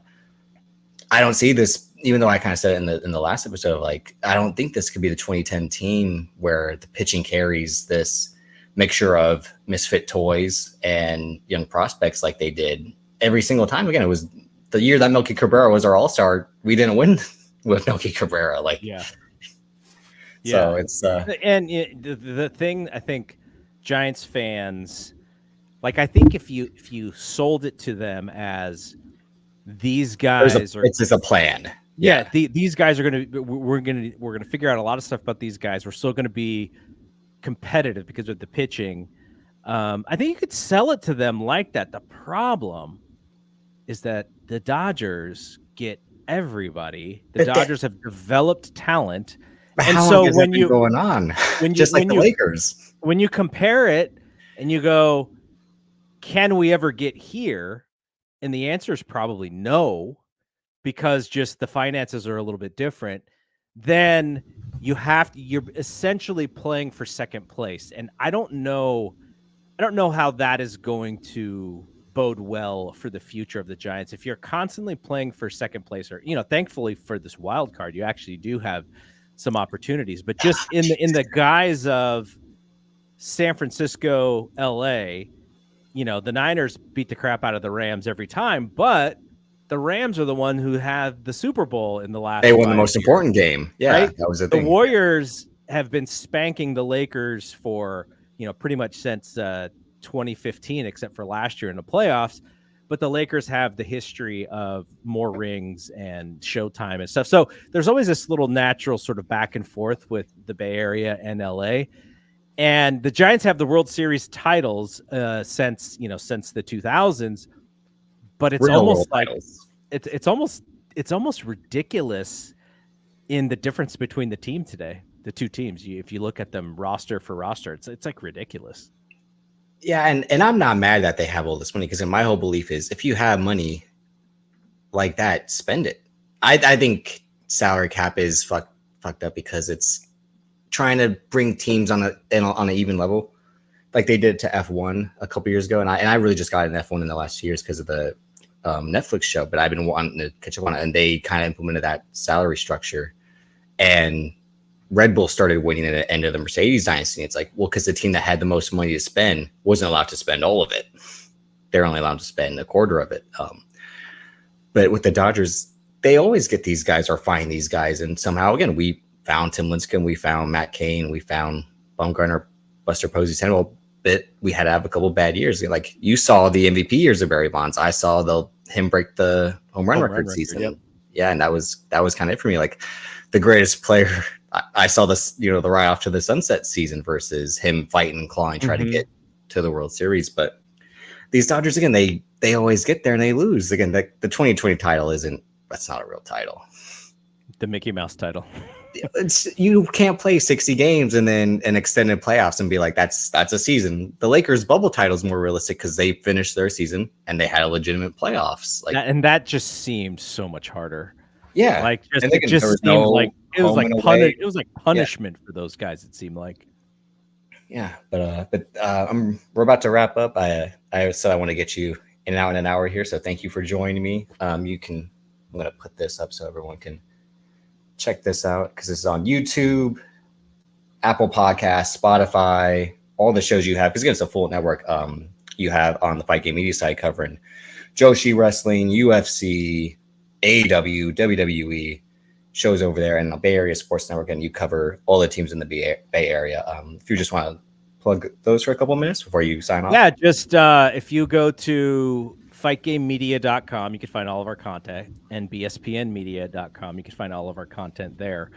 I don't see this, even though I kind of said it in the last episode, like, I don't think this could be the 2010 team where the pitching carries this mixture of misfit toys and young prospects like they did every single time. Again, it was the year that Melky Cabrera was our all-star. We didn't win with Melky Cabrera. Like, yeah. So it's and the thing, I think Giants fans, like, I think if you sold it to them as these guys it's just a plan. Yeah. These guys are we're gonna figure out a lot of stuff about these guys. We're still gonna be competitive because of the pitching. I think you could sell it to them like that. The problem is that the Dodgers get everybody. The Dodgers have developed talent, and so when you going on, just like the Lakers, when you compare it and you go, can we ever get here? And the answer is probably no, because just the finances are a little bit different. Then you're essentially playing for second place. And I don't know how that is going to bode well for the future of the Giants. If you're constantly playing for second place, or, thankfully for this wild card, you actually do have some opportunities, but just in the guise of San Francisco, LA, the Niners beat the crap out of the Rams every time, but the Rams are the one who had the Super Bowl in the last. They won the most important game. Yeah, right? That was the thing. The Warriors have been spanking the Lakers for, pretty much since 2015, except for last year in the playoffs. But the Lakers have the history of more rings and Showtime and stuff. So there's always this little natural sort of back and forth with the Bay Area and LA. And the Giants have the World Series titles since the 2000s, but it's Real almost world like titles. it's almost ridiculous in the difference between the team today. The two teams, if you look at them roster for roster, it's like ridiculous. Yeah, and I'm not mad that they have all this money, because my whole belief is if you have money like that, spend it. I think salary cap is fucked up because it's trying to bring teams on an even level, like they did to F1 a couple years ago, and I really just got an F1 in the last 2 years because of the Netflix show, but I've been wanting to catch up on it, and they kind of implemented that salary structure, and Red Bull started winning at the end of the Mercedes dynasty. It's like, well, because the team that had the most money to spend wasn't allowed to spend all of it. They're only allowed to spend a quarter of it. But with the Dodgers, they always get these guys or find these guys. And somehow, again, we found Tim Lincecum, we found Matt Cain, we found Bumgarner, Buster Posey, but we had to have a couple bad years. Like you saw the MVP years of Barry Bonds. I saw him break the home run record season. Yep. Yeah, and that was kind of it for me. Like the greatest player, I saw this, the ride off to the sunset season versus him fighting and clawing, trying to get to the World Series. But these Dodgers, again, they always get there and they lose. Again, the 2020 title that's not a real title. The Mickey Mouse title. You can't play 60 games and then an extended playoffs and be like, that's a season. The Lakers bubble title is more realistic because they finished their season and they had a legitimate playoffs. And that just seemed so much harder. Yeah, like it just seemed like it was like punishment for those guys. It seemed like. Yeah, but we're about to wrap up. I said I want to get you in and out in an hour here, so thank you for joining me. I'm gonna put this up so everyone can check this out, because this is on YouTube, Apple Podcasts, Spotify, all the shows you have, because again, it's a full network. You have on the Fight Game Media site covering Joshi Wrestling, UFC, AEW, WWE shows over there, and the Bay Area Sports Network, and you cover all the teams in the Bay Area. If you just want to plug those for a couple minutes before you sign off. Yeah, just if you go to fightgamemedia.com, you can find all of our content, and bspnmedia.com, you can find all of our content there.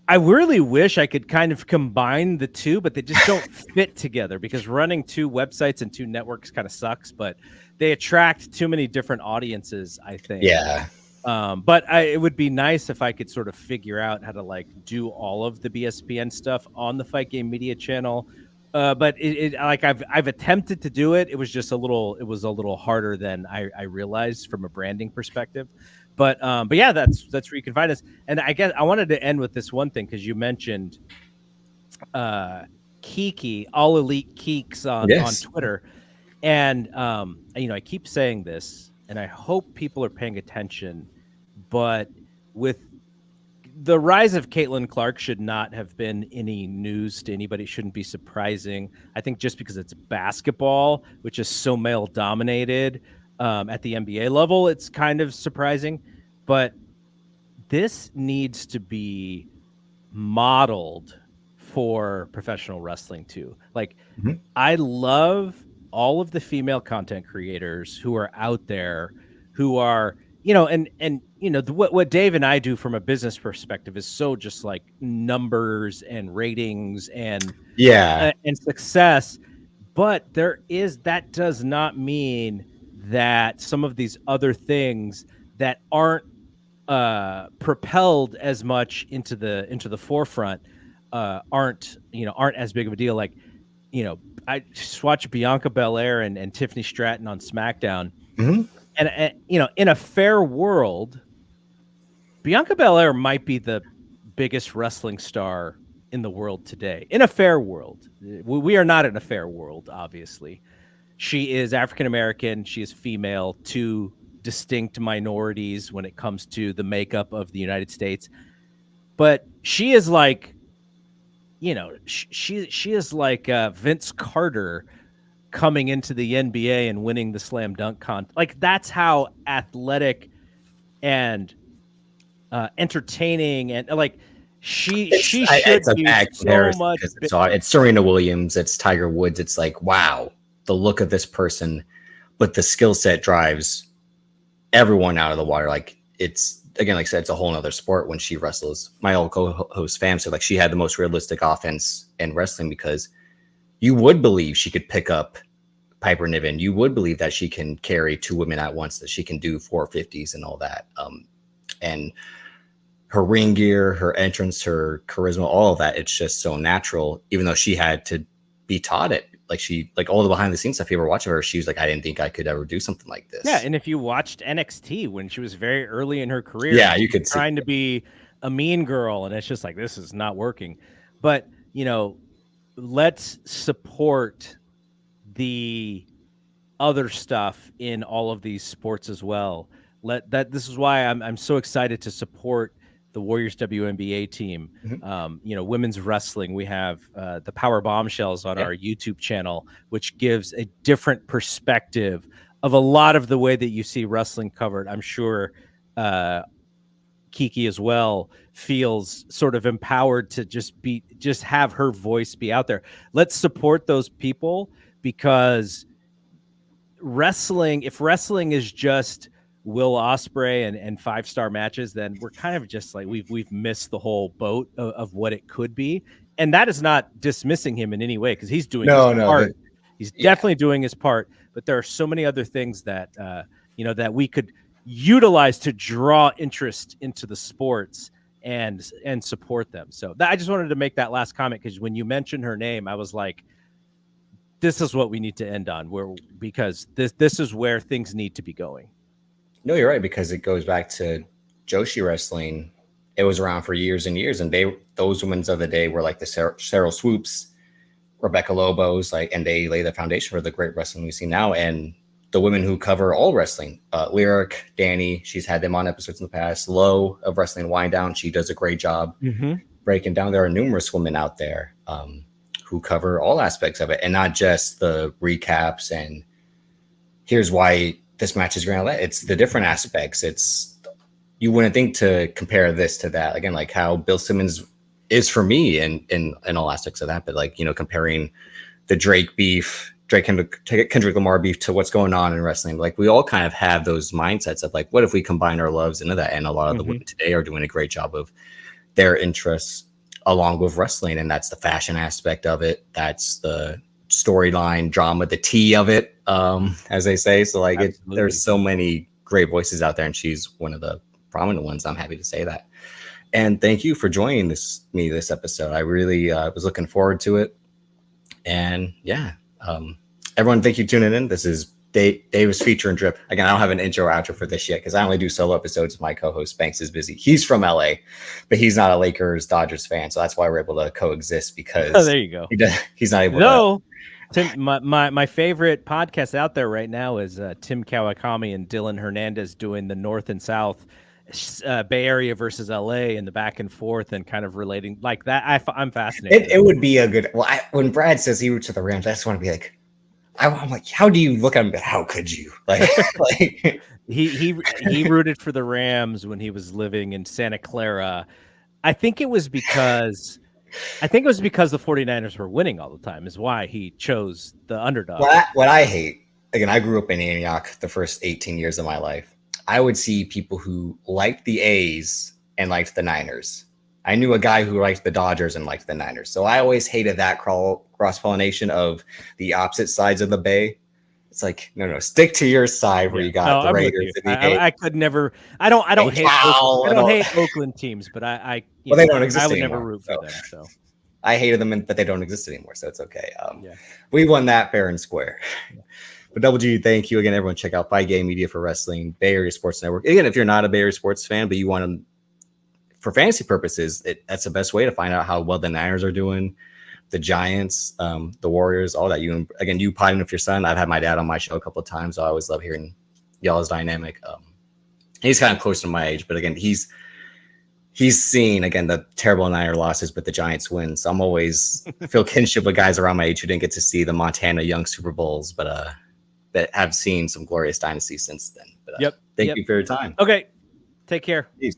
I really wish I could kind of combine the two, but they just don't fit together, because running two websites and two networks kind of sucks, but they attract too many different audiences, I think. Yeah. But it would be nice if I could sort of figure out how to do all of the BSPN stuff on the Fight Game Media channel. But I've attempted to do it. It was just a little harder than I realized from a branding perspective. But yeah, that's where you can find us. And I guess I wanted to end with this one thing, because you mentioned Kiki, All Elite Keeks on Twitter. And I keep saying this, and I hope people are paying attention, but with the rise of Caitlin Clark should not have been any news to anybody. It shouldn't be surprising. I think just because it's basketball, which is so male dominated at the NBA level, it's kind of surprising. But this needs to be modeled for professional wrestling too. I love all of the female content creators who are out there, who are, what Dave and I do from a business perspective is so just like numbers and ratings and and success. But that does not mean that some of these other things that aren't propelled as much into the forefront aren't as big of a deal. I just watched Bianca Belair and Tiffany Stratton on SmackDown. Mm-hmm. And in a fair world, Bianca Belair might be the biggest wrestling star in the world today. In a fair world. We are not in a fair world, obviously. She is African-American. She is female, two distinct minorities when it comes to the makeup of the United States. But she is like, she is like Vince Carter coming into the NBA and winning the slam dunk contest. That's how athletic and entertaining and she should be so much. It's Serena Williams, it's Tiger Woods. It's like, wow, the look of this person, but the skill set drives everyone out of the water. It's again, like I said, it's a whole nother sport when she wrestles. My old co-host Fam said she had the most realistic offense in wrestling because you would believe she could pick up Piper Niven. You would believe that she can carry 2 women at once, that she can do 450s and all that. And her ring gear, her entrance, her charisma, all of that, it's just so natural, even though she had to be taught it. Like all the behind the scenes stuff you ever watch of her, she was like, I didn't think I could ever do something like this. Yeah. And if you watched NXT when she was very early in her career, yeah, you could trying to be a mean girl, and it's just like, this is not working. But, let's support the other stuff in all of these sports as well. This is why I'm so excited to support the Warriors WNBA team. Mm-hmm. Women's wrestling. We have the Power Bombshells on our YouTube channel, which gives a different perspective of a lot of the way that you see wrestling covered. I'm sure Kiki as well feels sort of empowered to just have her voice be out there. Let's support those people, because if wrestling is just Will Ospreay and 5-star matches, then we're kind of just like we've missed the whole boat of what it could be. And that is not dismissing him in any way, because he's doing his part. He's definitely doing his part, but there are so many other things that that we could utilize to draw interest into the sports and support them. So I just wanted to make that last comment, because when you mentioned her name, I was like, this is what we need to end on, because this is where things need to be going. No, you're right, because it goes back to Joshi wrestling. It was around for years and years, and those women of the day were like the Cheryl Swoops, Rebecca Lobos, and they lay the foundation for the great wrestling we see now. And the women who cover all wrestling, Lyric, Danny, she's had them on episodes in the past. Low of Wrestling Wind Down, she does a great job breaking down. There are numerous women out there who cover all aspects of it, and not just the recaps and here's why this match is great. It's the different aspects. You wouldn't think to compare this to that. Again, like how Bill Simmons is for me in all aspects of that, but comparing the Drake Kendrick Lamar beef to what's going on in wrestling. Like, we all kind of have those mindsets of like, what if we combine our loves into that? And a lot of the women today are doing a great job of their interests along with wrestling. And that's the fashion aspect of it. That's the storyline drama, the tea of it, as they say. So there's so many great voices out there, and she's one of the prominent ones. I'm happy to say that. And thank you for joining me this episode. I really was looking forward to it. And everyone, thank you for tuning in. This is Davis Feature and Drip. Again, I don't have an intro or outro for this yet, because I only do solo episodes. My co-host Banks is busy. He's from LA, but he's not a Lakers Dodgers fan, so that's why we're able to coexist, because there you go. He's not able to. Tim, my favorite podcast out there right now is Tim Kawakami and Dylan Hernandez doing the North and South Bay Area versus LA and the back and forth, and kind of relating like that. I'm fascinated. It would be a good. Well, when Brad says he roots for the Rams, I just want to be like, I'm like, how do you look at him? How could you he rooted for the Rams when he was living in Santa Clara. I think it was because the 49ers were winning all the time is why he chose the underdog. What I hate, again, I grew up in Antioch the first 18 years of my life. I would see people who liked the A's and liked the Niners. I knew a guy who liked the Dodgers and liked the Niners. So I always hated that cross-pollination of the opposite sides of the Bay. It's like, no, stick to your side where you got the Raiders. I could never. I don't hate Oakland teams, but they don't exist I would anymore, never root for them. So I hated them, but they don't exist anymore, so it's okay. We won that fair and square. But Double G, thank you again, everyone. Check out Fight Game Media for Wrestling, Bay Area Sports Network. Again, if you're not a Bay Area sports fan, but you want to, for fantasy purposes, that's the best way to find out how well the Niners are doing, the Giants, the Warriors, all that. You potting with your son. I've had my dad on my show a couple of times. So I always love hearing y'all's dynamic. He's kind of close to my age, but again, he's seen, again, the terrible Niner losses, but the Giants win. So I'm always feel kinship with guys around my age who didn't get to see the Montana Young Super Bowls, but that have seen some glorious dynasties since then. But thank you for your time. Okay. Take care. Peace.